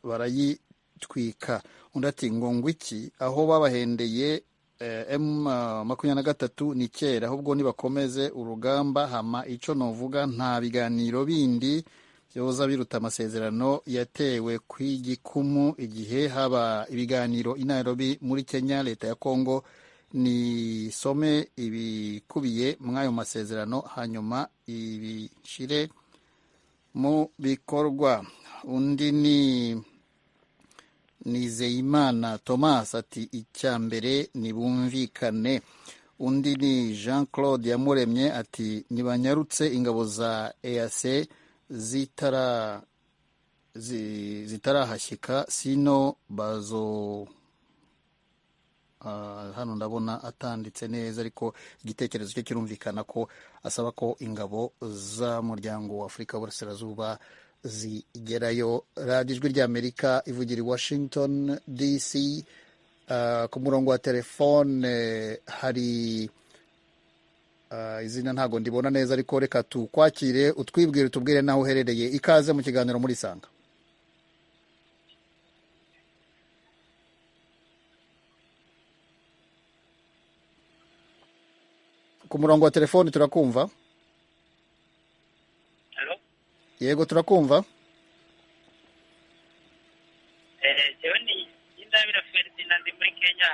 barayitwika. Undi ati ngo iki aho babahendeye M23 ni kera, ahubwo nibakomeze urugamba. Hama ico novuga, nta biganiro bindi byoza biruta amasezerano yatewe kw'igikumu igihe haba ibiganiro i Nairobi muri Kenya. Leta ya Kongo nisome ibikubiye mw'ayo masezerano hanyuma ibishire mu bikorwa. Undi ni Nizeyimana Thomas ati icya mbere nibumvikane. Undi ni Jean Claude Yamuremye ati nibanyarutse ingabo za EAC zitarahashyika sino bazo hano ndabona atanditse neza, ariko igitekerezo cye kirumvikana ko asaba ko ingabo z'umuryango wa Afurika y'Uburasirazuba zigerayo. radiyo ijwi ry'Amerika ivugira i Washington DC. Ku murongo wa telefone hari izina ntago ndibona neza, ariko reka tukwakire utwibwire utubwire naho uherereye. Ikaze mu kiganiro muri Sanga. Ku murongo wa telefone turakumva. Hello? Yego turakumva. Jewe ni Indabira Ferdinand muri Kenya.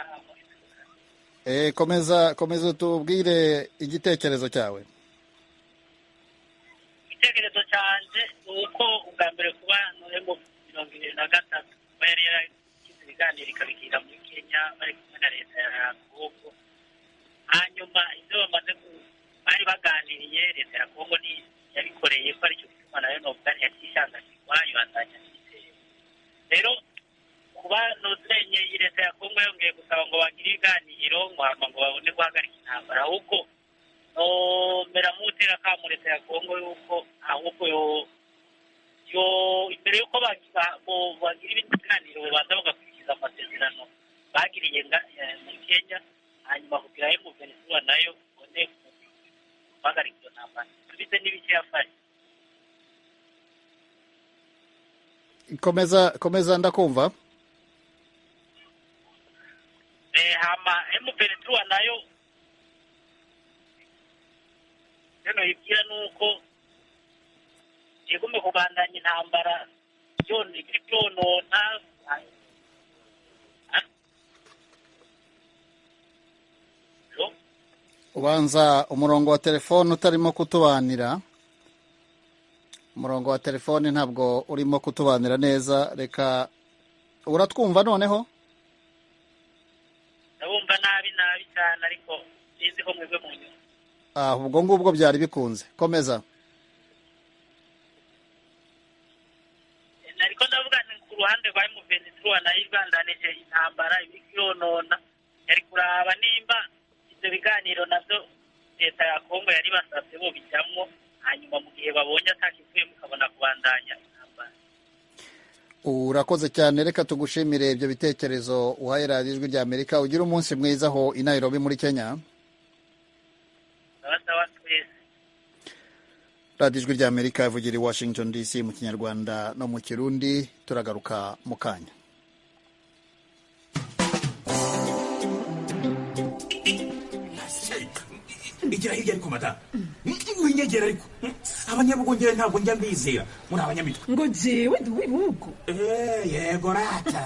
Komeza tubwire igitekerezo cyawe. Igitekerezo cyanjye ni uko ubwa mbere kuba November 2023 bari yaragize ibiganiro ikabigira muri Kenya bari kumwe na leta ya Kongo. Hanyuma ibyo bari baganiriye, leta ya Kongo ni yabikoreye ko ari cyo gituma nayo nobwa yakishangashirwa yibandanya n'igitero. Rero kuba nozenye leta ya Kongo yongeye gusaba ngo bagire ibiganiro ngo babone guhagarika intambara, ahubwo mera mutera kamu leta ya Kongo yuko ahubwo yo imbere yuko bagira ibiganiro babanza bagakurikiza amasezerano bagiriye muri Kenya, hanyuma kugira ngo Venezuela nayo bone guhagarika iyo ntambara. Tubise n'ibiki yafashe. Komeza ndakumva. Hama M23 nayo rero ibwira nuko igume kubandanya intambara byonona. Ubanza umurongo wa telefone utarimo kutubanira. Umurongo wa telefone ntabwo urimo kutubanira neza. Reka uratwumva noneho? Ndabumva nabi cyane, ariko sinzi ko mwebwe mu nyuma. Ubwo ngubwo byari bikunze. Komeza. Nariko ndavuga ku ruhande rwa M23 nayo ibandanije intambara ibikiyonona, yari kuraba nimba ibyo biganiro nabyo leta ya Kongo yari basabye bo bijyamo, hanyuma mu gihe babonye atakivuye mukabona kubandanya intambara. Urakoze cyane, reka tugushimire ibyo bitekerezo uhaye radiyo ijwi ry'Amerika. Ugira umunsi mwiza aho i Nairobi muri Kenya. radiyo ijwi ry'Amerika ivugira i Washington DC mu Kinyarwanda no mu Kirundi. Turagaruka mu kanya. Igira hirya ariko madamu, winyegera ariko abanyabugongera ntabwo njya mbizera muri abanyamitwe. Ngo jewe ndi uw'ibihugu. Yego rata,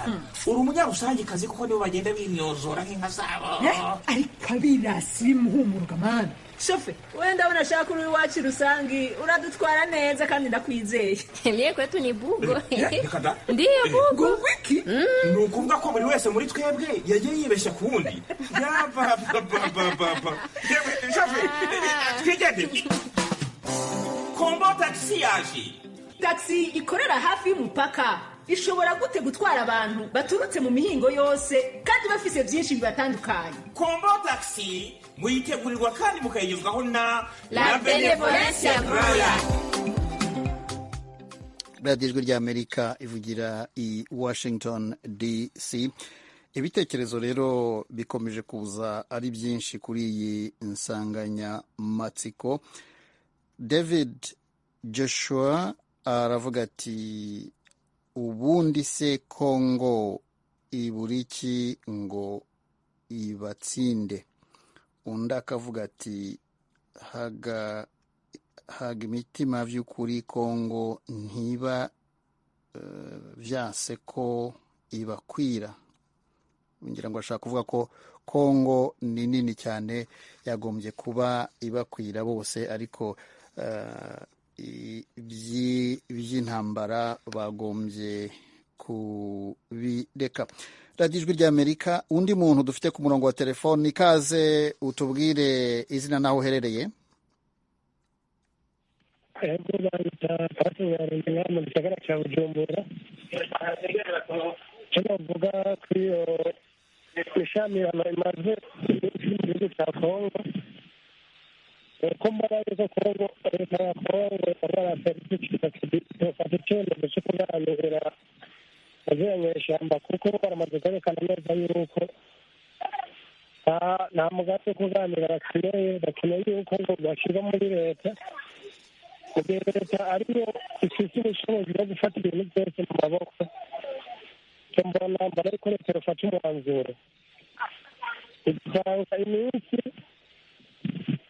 uri umunyarusangikazi kuko nibo bagenda bimyozora nk'inka zabo. Ariko abirasi bimuhumuruka mani. Shofe, wenda ndabona shaka uri iwacu rusangi uradutwara neza kandi ndakwizeye. Mie kwetu ni bugo. Ndiyo bugo. Wiki? Ni ukuvuga ko buri wese muri twebwe yagiye yibeshya ku wundi. Yabababababa. Shofe, twigende. Kombo taxi yaje. Taxi ikorera hafi y'umupaka. Ishobora gute gutwara abantu baturutse mu mihingo yose kandi bafise byinshi bibatandukanye. Kombo taxi muyitegurirwa kandi mukayigezwaho na La Benevolencia Royal. radiyo ijwi ry'Amerika ivugira i Washington DC. Ibitekerezo rero bikomeje kuza ari byinshi kuri iyi nsanganyamatsiko. David Joshua aravuga ati ubundi se Kongo ibura iki ngo ibatsinde? Undi akavuga ati haga imitima by'ukuri Kongo ntiba vyanse ko ibakwira. Ngira ngo ashaka kuvuga ko Kongo ni nini cyane yagombye kuba ibakwira bose, ariko iby'intambara bagombye kubireka. Radio Ijwi ry'Amerika, undi muntu dufite ku murongo wa telefoni, ikaze utubwire izina naho uherereye. Ego bayita Pascal mu gisagara cya Bujumbura. Tunavuga kuri ishami imaze mu gihugu cya Kongo. Ko mbona yuko Kongo leta ya Kongo barafite icyemezo cyo kuganira abanyeshyamba, kuko baramaze kwerekana neza yuko nta mugambi wo kuganira bakeneye yuko ngo bashyirwa muri leta. Igihe leta ariyo ifite ubushobozi bwo gufata ibintu byose mu maboko, mbona ariko leta irafata umwanzuro itanga iminsi,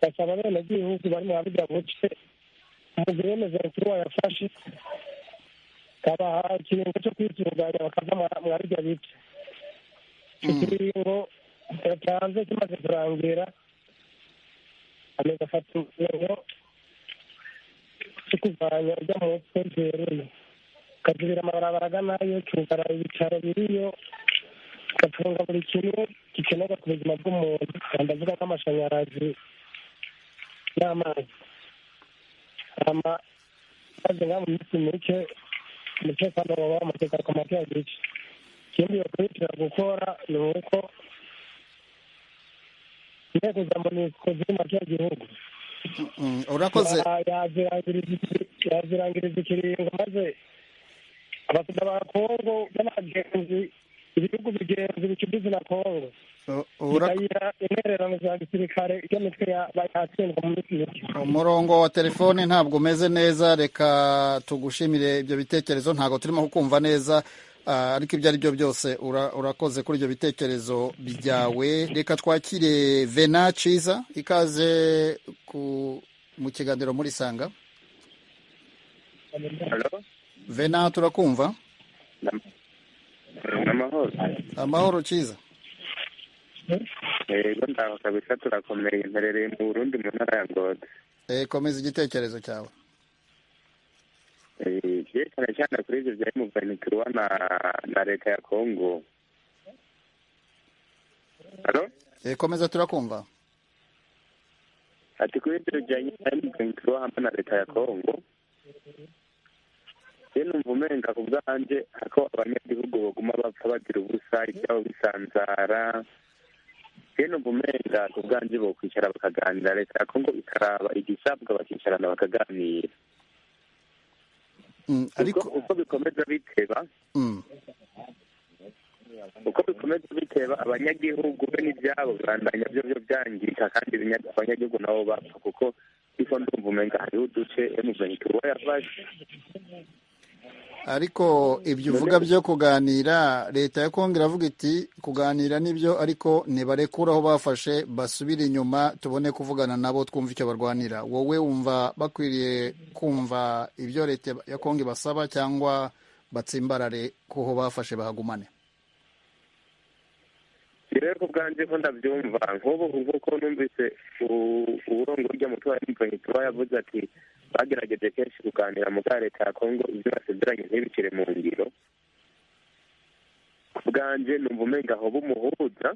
basaba abenegihugu bari mu burya buce mu gihe remezo yafashe kabaha ikiringo cyo kwitunganya bakava mu burya bice. Ikiringo yatanze kimaze kurangira, ameze afata ingingo cyo kuvanya ujya mu mutwe byeruye, ukajurira amabarabara aganayo, cyugara ibicaro biriyo, ugafunga buri kimwe gikenerwa ku buzima bw'umuntu, kandi avuga nk'amashanyarazi n'amazi. Maze ngaho mu minsi mike umutekano waba wamaze ku make ya gice. Ikindi bakurikira gukora ni uko inteko za MONUSCO ziri mu make y'igihugu urakoze yazirangiriza ikiringo, maze abasida ba Kongo n'abagenzi ibihugu bigenzi bikigize na Kongo bikayira intererano za gisirikare iyo mitwe yatsindwa mu minsi mike. Umurongo wa telefone ntabwo umeze neza, reka tugushimire ibyo bitekerezo, ntabwo turimo kukumva neza, ariko ibyo ari byo byose urakoze kuri ibyo bitekerezo byawe. Reka twakire Vena Ciza, ikaze mu kiganiro muri Sanga. Vena, turakumva. Amahoro Ciza. Yego ndaho kabisa, turakomeye, mperereye mu Burundi mu ntara ya Ngozi. Komeza igitekerezo cyawe. Cyane cyane kuri ibyo bya M23 na leta ya Kongo. Halo? Komeza turakumva. Ati kuri ibyo bya M23 hamwe na leta ya Kongo, numva umenga ku bwanjye ako abanyagihugu baguma bapfa bagira ubusa, ibyabo bisanzara. Numva umenga ku bwanjye bo kwicara bakaganira, leta ya Kongo ikaraba igisabwa bakicarana bakaganira. Ariko uko bikomeza biteba abanyagihugu be n'ibyabo birandanya byo byangirika, kandi abanyagihugu nabo bapfa, kuko iko ndumva umenga hariho uduce M23 yafashe. Ariko ibyo uvuga byo kuganira, leta ya Kongo iravuga iti kuganira nibyo, ariko nibarekura aho bafashe basubire inyuma tubone kuvugana nabo twumva icyo barwanira. Wowe wumva bakwiriye kumva ibyo leta ya Kongo ibasaba, cyangwa batsimbarare kuho bafashe bahagumane? Rero ku bwanjye ko ndabyumva nk'uko numvise uburongo bw'umutwe wa M23 yavuze ati bagerageje kenshi kuganira mu bwa leta ya Kongo, ibyo basezeranye ntibikire mu ngiro. Ku bwanjye numva umenga aho bumuhuza,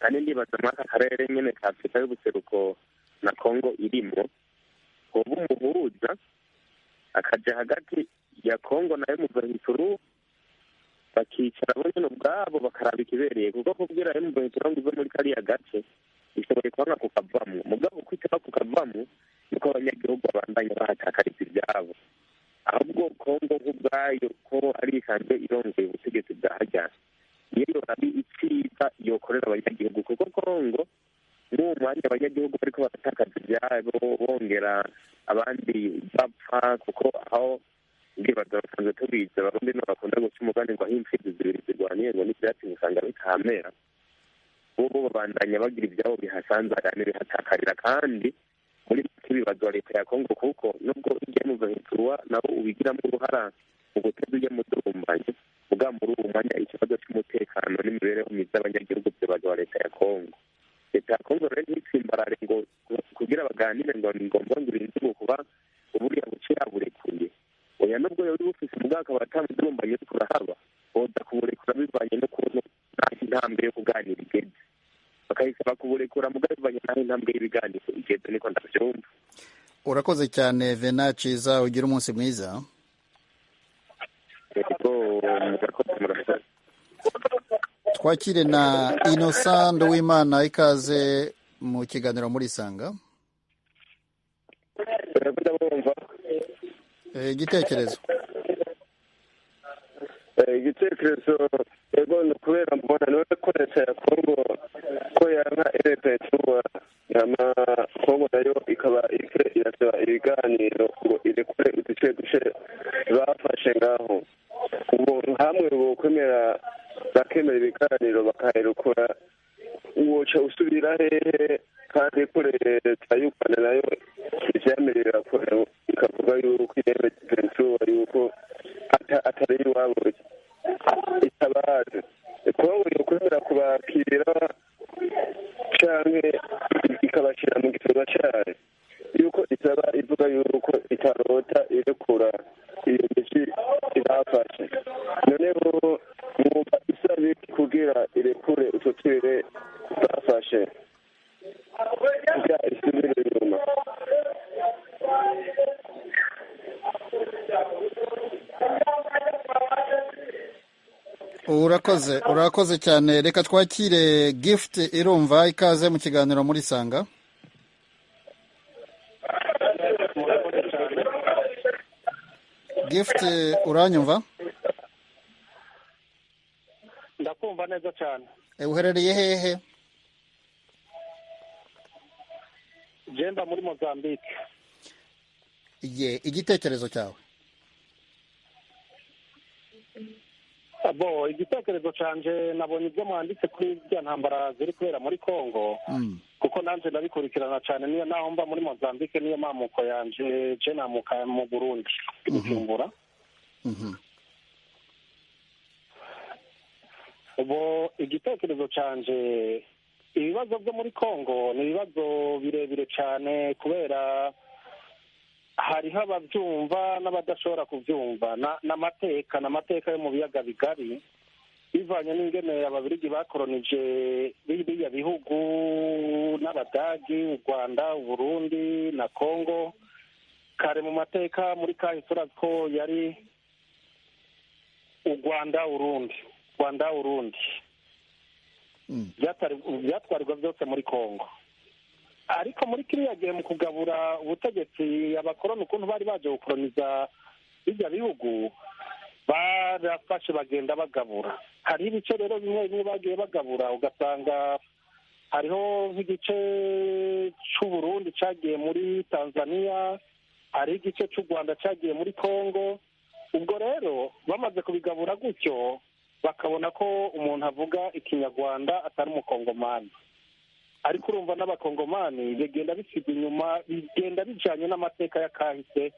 kandi ndibaza muri aka karere nyine ka Afurika y'ubuseruko na Kongo irimo, ho bumuhuza akaja hagati ya Kongo na M23 bakicara bo nyine ubwabo bakaraba ikibereye, kuko kubwira M23 ngo ive muri kariya gace bishoboye kwanga kukavamo, mugabo kwitaba kukavamo niko abanyagihugu babandanya bahatakariza ibyabo. Ahubwo Kongo nk'ubwayo ko ari isanzwe irongoye ubutegetsi bwa hajyana, niyo ari iciza yokorera abanyagihugu, kuko Kongo n'uwo mwanya abanyagihugu bariko baratakaza ivyabo bongera abandi bapfa kuko aho ndibaza basanzwe tubizi abarundi no bakunda guca umugani ngo aho impfizi zibiri zirwaniye ngo n'ivyatsi usanga bitahamera bo babandanya bagira ivyabo bihasanzara n'ibihatakarira kandi muri ibibazo leta ya Kongo kuko nubwo igiye mu gahiturwa nabo ubigiramo uruhara mu guteza ujya mudurumbanye ubwa muri uwo mwanya ikibazo cy'umutekano n'imibereho myiza y'abanyagihugu by'abaza leta ya Kongo. Leta ya Kongo rero ntitsimbarare ngo kugira baganire ngo ni ngombwa ngo irinde kuba uburiya buce yaburekuye oya nubwo yari bufise mu bwaka batamudurumbanye turahaba boda kuburekura bivanye n'ukuntu nta intambwe yo kuganira igeze bakayisaba kuburekura mugabo bivanye n'aho intambwe y'ibiganiro igeze niko ndavyumva. Urakoze cyane Vena Ciza, ugira umunsi mwiza. Twakire na Innocent Uwimana, ikaze mu kiganiro muri Sanga. Igitekerezo ego ni kubera mbona niwe ko leta ya Kongo ko yanka erepetuwa yama Kongo nayo ikaba irasaba ibiganiro ngo irekure uduce bafashe ngaho ubu hamwe bokwemera bakemera ibiganiro bakaherekura woca usubira hehe kandi kure leta y'u Rwanda nayo ivyemerera kure ikavuga yuko erepetuwa yuko atari iwabo itabazi Kongo yokwemera kubakira canke ikabashira mu gikorwa cayo yuko isaba ivuga yuko itarota irekura iyo miji ibafashe noneho mwumva isabe kugira irekure utwo turere bafashe kugira isubire inyuma. Urakoze cyane. Reka twakire Gift Irumva, ikaze mu kiganiro muri Sanga. Gift, uranyumva? Ndakumva neza cyane. Uherereye hehe? Jenda muri Mozambique. Igitekerezo cyawe? Igitekerezo canje nabonye ibyo mwanditse kuri bya ntambara ziri kubera muri Kongo kuko nanje ndabikurikirana cyane niyo naho mba muri Mozambique niyo mamuko yanje je namuka mu Burundi Bujumbura. Igitekerezo canje ibibazo byo muri Kongo ni ibibazo birebire cyane kubera hariho ababyumva n'abadashobora kubyumva n'amateka yo mu biyaga bigari bivanye n'ingene ababirigi bakoronije biriya bihugu n'abadagi, u Rwanda, u Burundi na Kongo. Kare mu mateka muri kahise urazi ko yari u Rwanda Urundi byatwarirwa byose muri Kongo. Ariko muri kiriya gihe mu kugabura ubutegetsi abakoroni ukuntu bari baje gukoroniza bijya bihugu barafashe bagenda bagabura. Hariho ibice rero bimwe bimwe bagiye bagabura ugasanga hariho nk'igice cy'u Burundi cyagiye muri Tanzania, hariho igice cy'u Rwanda cyagiye muri Kongo. Ubwo rero bamaze kubigabura gutyo bakabona ko umuntu avuga ikinyarwanda atari umukongomani. Ariko urumva n'abakongomani bigenda bisiga inyuma, bigenda bijanye n'amateka ya kahise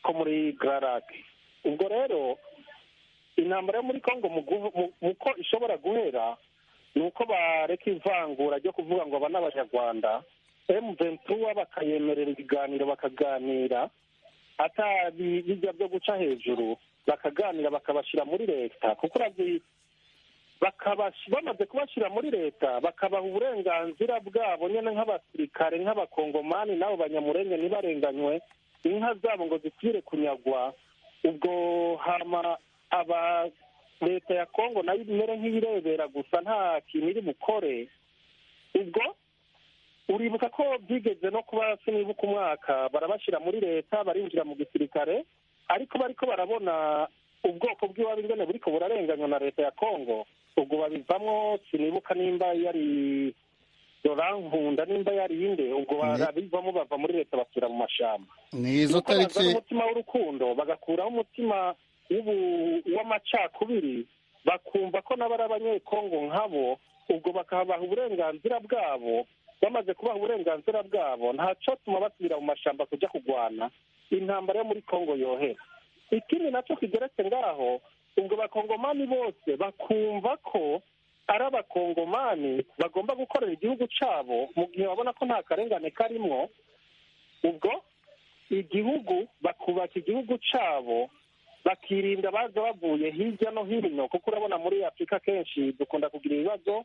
ko muri Grarak. Ubwo rero intambara yo muri Kongo muko ishobora guhera ni uko bareka ivangura ryo kuvuga ngo aba n'abanyarwanda, M23 bakayemerera ibiganiro bakaganira atari bijya byo guca hejuru, bakaganira bakabashira muri leta kuko urazi bamaze kubashyira muri leta bakabaha uburenganzira bwabo nyine nk'abasirikare nk'abakongomani n'abo banyamurenge ntibarenganywe inka zabo ngo zipfire kunyagwa. Ubwo hama leta ya Kongo nayo imere nk'iyirebera gusa nta kintu iri bukore. Ubwo uribuka ko byigeze no kuba sinibuka umwaka barabashyira muri leta barinjira mu gisirikare, ariko bariko barabona ubwoko bw'iwabo ingene buriko burarenganywa na leta ya Kongo. Ubwo babivamo sinibuka nimba yari urankunda nimba yarinde ubwo barabivamo bava muri leta basubira mu mashyamba nizo tariki umutima w'urukundo bagakuraho umutima w'amacakubiri bakumva ko nabo ari abanyekongo nkabo ubwo bakabaha uburenganzira bwabo bamaze kubaha uburenganzira bwabo ntacatuma basubira mu mashyamba kujya kurwana intambara yo muri kongo yohera. Ikindi nacyo kigeretse ngaho ubwo bakongomani bose bakumva ko ari abakongomani bagomba gukorera igihugu cyabo mu gihe babona ko nta karengane karimwo, ubwo igihugu bakubaka igihugu cyabo bakirinda baza bavuye hirya no hino, kuko urabona muri Afurika kenshi dukunda kugira ibibazo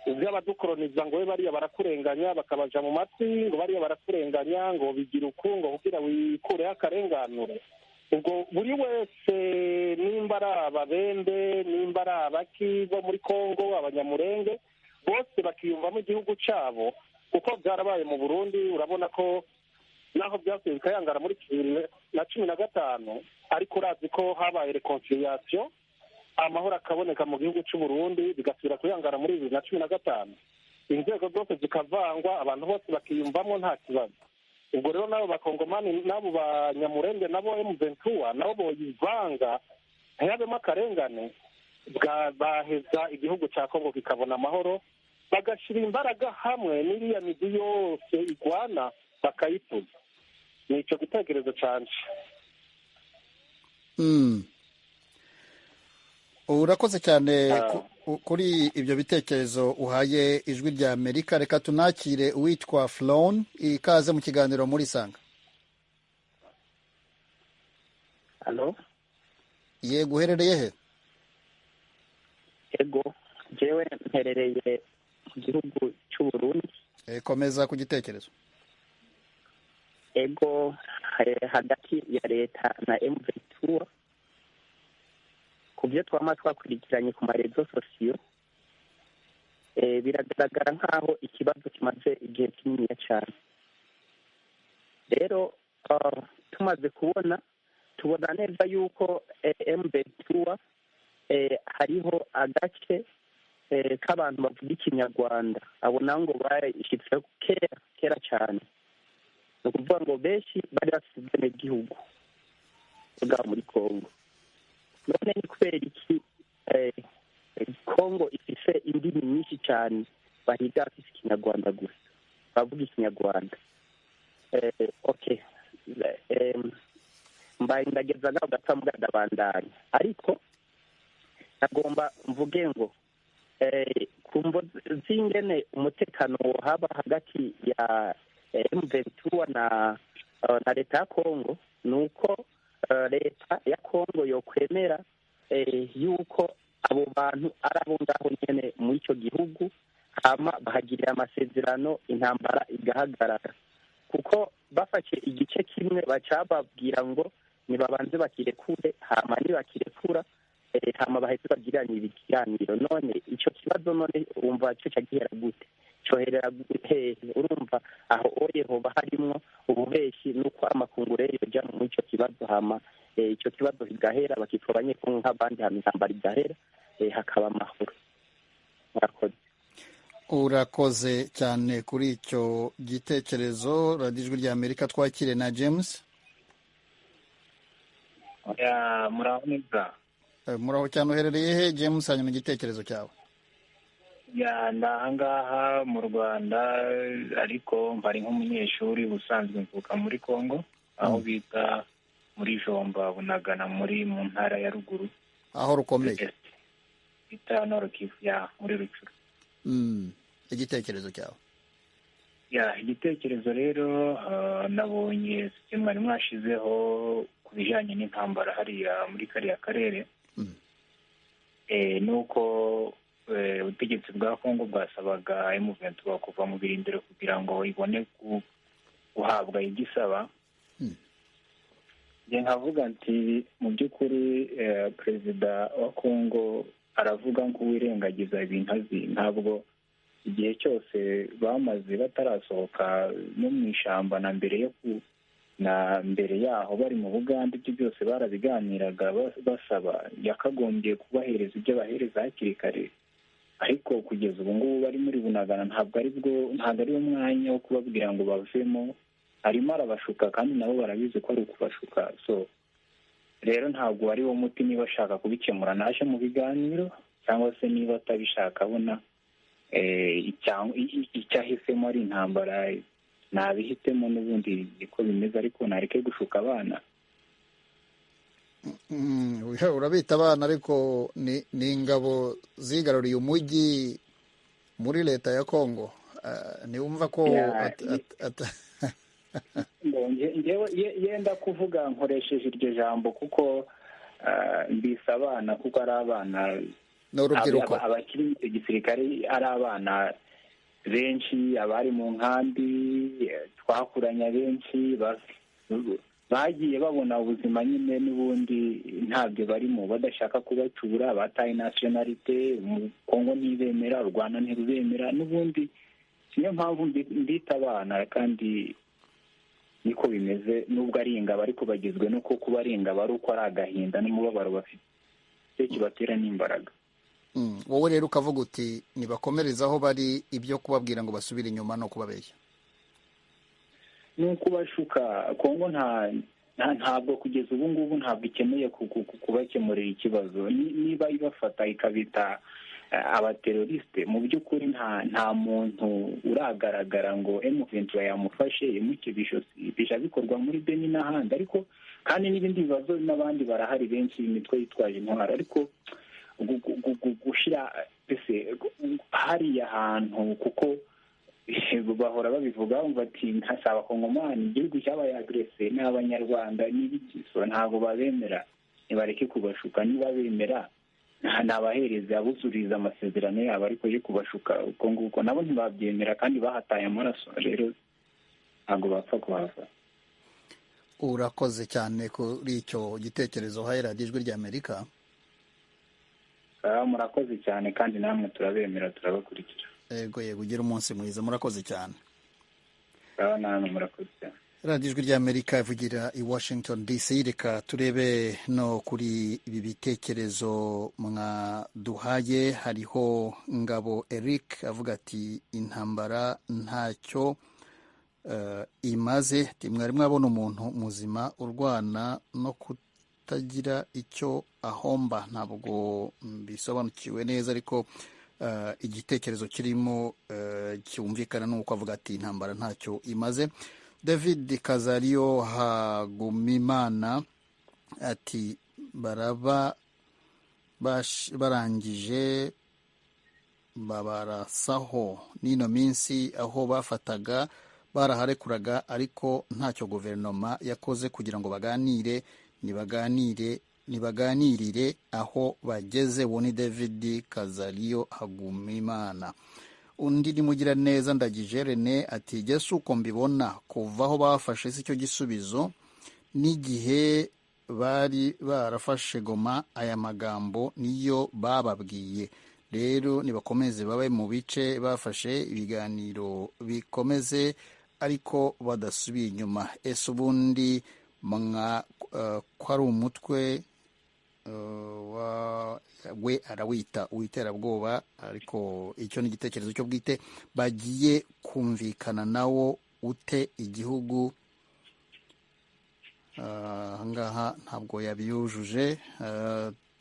by'abadukoroniza ngo we bariya barakurenganya bakabaja mu matwi ngo bariya barakurenganya ngo bigira uku ngo kugira wikureho akarenganure. ubwo buri wese nimba ari ababembe nimba ari abaki bo muri kongo abanyamurenge bose bakiyumvamo igihugu cyabo, kuko byarabaye mu Burundi. Urabona ko naho byasubiye bikayangara muri 2015 ariko urazi ko habaye reconciliation amahoro akaboneka mu gihugu cy'u Burundi bigasubira kuyangara muri 2015 inzego zose zikavangwa abantu bose bakiyumvamo nta kibazo. ubwo rero nabo bakongomani nabo banyamurenge nabo M23 nabo boyivanga ntiyabemo akarengane baheza igihugu cya Kongo kikabona amahoro bagashyira imbaraga hamwe n'iriya migi yose igwana bakayituza. ni icyo gitekerezo cyane. urakoze cyane kuri ibyo bitekerezo uhaye ijwi rya Amerika. Reka tunakire uwitwa Flon, ikaze mu kiganiro muri Sanga. Halo, yego uherereye he? Ego jewe mperereye mu gihugu cy'u Burundi. Komeza ku gitekerezo. Ego hagati ya leta na M23 ku byo twama twakurikiranye ku marezo sosiyo biragaragara nk'aho ikibazo kimaze igihe kinini cyane. Rero tumaze tubona neza yuko M23 hariho agace k'abantu bavuga ikinyarwanda abo nango bayishyitseho kera cyane. ni ukuvuga ngo benshi bari bafite ubwenegihugu bwa muri Kongo. none ni kubera iki Kongo ifise indimi nyinshi cyane bahiga afise ikinyarwanda gusa bavuga ikinyarwanda? Okay, mbaye ndageza ngaho gatambwa ndabandanya, ariko nagomba mvuge ngo kumvo zingene umutekano haba hagati ya M23 na leta ya Kongo nuko leta ya Kongo yokwemera yuko abo bantu ari abo ngaho nyene mu icyo gihugu hama bahagirira amasezerano intambara igahagarara, kuko bafashe igice kimwe bacababwira ngo nibabanze bakirekure hama nibakirekura hama baheze bagiranye ibiganiro. none icyo kibazo none wumva cyo cyagihera gute? cyoherera gute? urumva aho oye hoba harimwo ububeshi nuko amakunguro yoja mu icyo kibazo hama icyo kibazo kigahera bakitwa abanyekongo nk'abandi hama intambara igahera hakaba amahoro. Urakoze cyane kuri icyo gitekerezo. radiyo ijwi rya Amerika, twakire na James. muraho neza. Muraho cyane, uherereye he James? hanyuma igitekerezo cyawe. ndahangaha mu Rwanda ariko mpari nk'umunyeshuri ubusanzwe mvuka muri Kongo aho bita muri Jomba Bunagana mu ntara ya ruguru aho rukomeye bita Nord Kivu muri Rucuru. igitekerezo cyawe? igitekerezo rero nabonye mwari mwashizeho ku bijyanye n'intambara hariya muri kariya karere. nuko ubutegetsi bwa Kongo bwasabaga M23 kuva mu birindiro kugira ngo ibone guhabwa igisaba. njye nkavuga nti mu by'ukuri perezida wa Kongo aravuga ngo uwirengagiza ibintu azi. ntabwo igihe cyose bamaze batarasohoka no mu ishyamba na mbere yaho bari mu Buganda, ibyo byose barabiganiraga basaba yakagombye kubahereza ibyo bahereza hakiri kare ariko kugeza ubu ngubu bari muri Bunagana ntabwo ari wo mwanya wo kubabwira ngo bavemo. Arimo arabashuka kandi nabo barabizi ko ari ukubashuka. So rero ntabwo ari wo muti niba ashaka kubikemura naje mu biganiro, cyangwa se niba atabishaka abona icyahisemo ari intambara nabihitemo, n'ubundi niko bimeze, ariko nareke gushuka abana. Urabita abana ariko ni ingabo zigaruriye umujyi muri leta ya Kongo. Niwumva ko yenda kuvuga nkoresheje iryo jambo kuko mbisa abana, kuko ari abana n'urubyiruko, abakiri mu gisirikare ari abana benshi, abari mu nkambi twakuranya benshi bagiye babona ubuzima nyine n'ubundi ntabyo barimo, badashaka kubacura, bataye nationalite. Mu Kongo ntibemera, u Rwanda ntirubemera, n'ubundi niyo mpamvu mbita abana, kandi niko bimeze. Nubwo ari ingabo ariko bagizwe no kuba ari ingabo ari uko ari agahinda n'umubabaro bafite, icyo kibatera n'imbaraga. Wowe rero ukavuga uti nibakomereza aho bari, ibyo kubabwira ngo basubire inyuma no kubabeshya ni ukubashuka. Kongo ntabwo kugeza ubu ngubu ntabwo ikeneye kubakemurira ikibazo. Niba ibafata ikabita abateroriste, mu by'ukuri nta muntu uragaragara ngo M23 yamufashe imukibisha bikorwa muri Beni n'ahandi, ariko kandi n'ibindi bibazo n'abandi barahari benshi, imitwe yitwaje intwaro, ariko gushyira hariya hantu, kuko bahora babivuga bati ntasaba Kongomani, igihugu cyabaye agrese n'abanyarwanda n'ibigiso, ntabwo babemera. Nibareke kubashuka, niba bemera nabahereze abuzuriza amasezerano yabo, ariko yo kubashuka uko nguko nabo ntibabyemera, kandi bahataye amaraso, rero ntabwo bapfa kuhava. Urakoze cyane kuri icyo gitekerezo uhaye radiyo Ijwi ry'Amerika. Murakoze cyane, kandi namwe turabemera, turabakurikira. Yego ugira umunsi mwiza. Murakoze cyane. Namwe murakoze cyane. radiyo Ijwi ry'Amerika ivugira i Washington DC. Reka turebe no kuri ibi bitekerezo mwaduhaye. Hariho Ngabo Eric avuga ati intambara ntacyo imaze. Mwari mwabona umuntu muzima urwana no kutagira icyo ahomba. Ntabwo bisobanukiwe neza, ariko igitekerezo kirimo cyumvikana nuko avuga ati intambara ntacyo imaze. David Kazariyo Hagumimana ati baraba barangije babarasaho n'ino minsi, aho bafataga baraharekuraga, ariko ntacyo guverinoma yakoze kugira ngo nibaganirire aho bageze. Uwo ni David Kazariyo Hagumimana. Undi ni Mugiraneza Ndagije Rene ati Yesu uko mbibona kuva aho bafashe si cyo gisubizo, n'igihe bari barafashe Goma aya magambo niyo bababwiye. Rero nibakomeze babe mu bice bafashe, ibiganiro bikomeze ariko badasubiye inyuma. Ese ubundi ko ari umutwe we arawita uw'iterabwoba, ariko icyo ni igitekerezo cyo bwite. Bagiye kumvikana nawo ute igihugu? Ahangaha ntabwo yabiyujuje.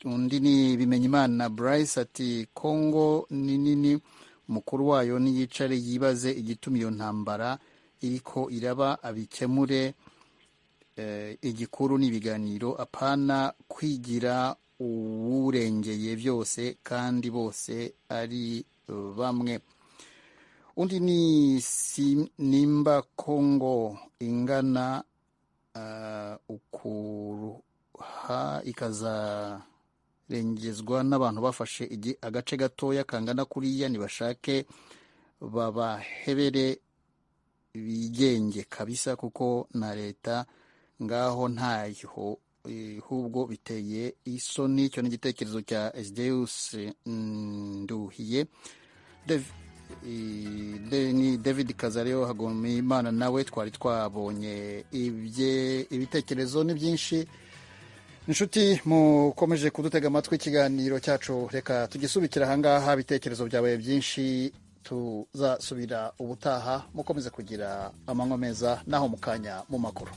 Undi ni Bimenyimana Bryce ati Kongo ni nini, umukuru wayo niyicare yibaze igituma iyo ntambara iriko iraba, abikemure. Igikuru n'ibiganiro, apana kwigira uwurengeye byose kandi bose ari bamwe. Undi ni nimba Kongo ingana ukuruha ikazarengezwa n'abantu bafashe agace gatoya kangana kuriya, nibashake babahebere bigenge kabisa, kuko na leta ngaho ntayo, ahubwo biteye isoni. Icyo ni igitekerezo cya Esdeus Nduhiye. ni David Kazariyo Hagumimana, nawe twari twabonye ibitekerezo ni byinshi. inshuti mukomeje kudutega amatwi ikiganiro cyacu reka tugisubikira ahangaha ibitekerezo byabaye byinshi tuzasubira ubutaha mukomeze kugira amanywa meza naho mu kanya mu makuru.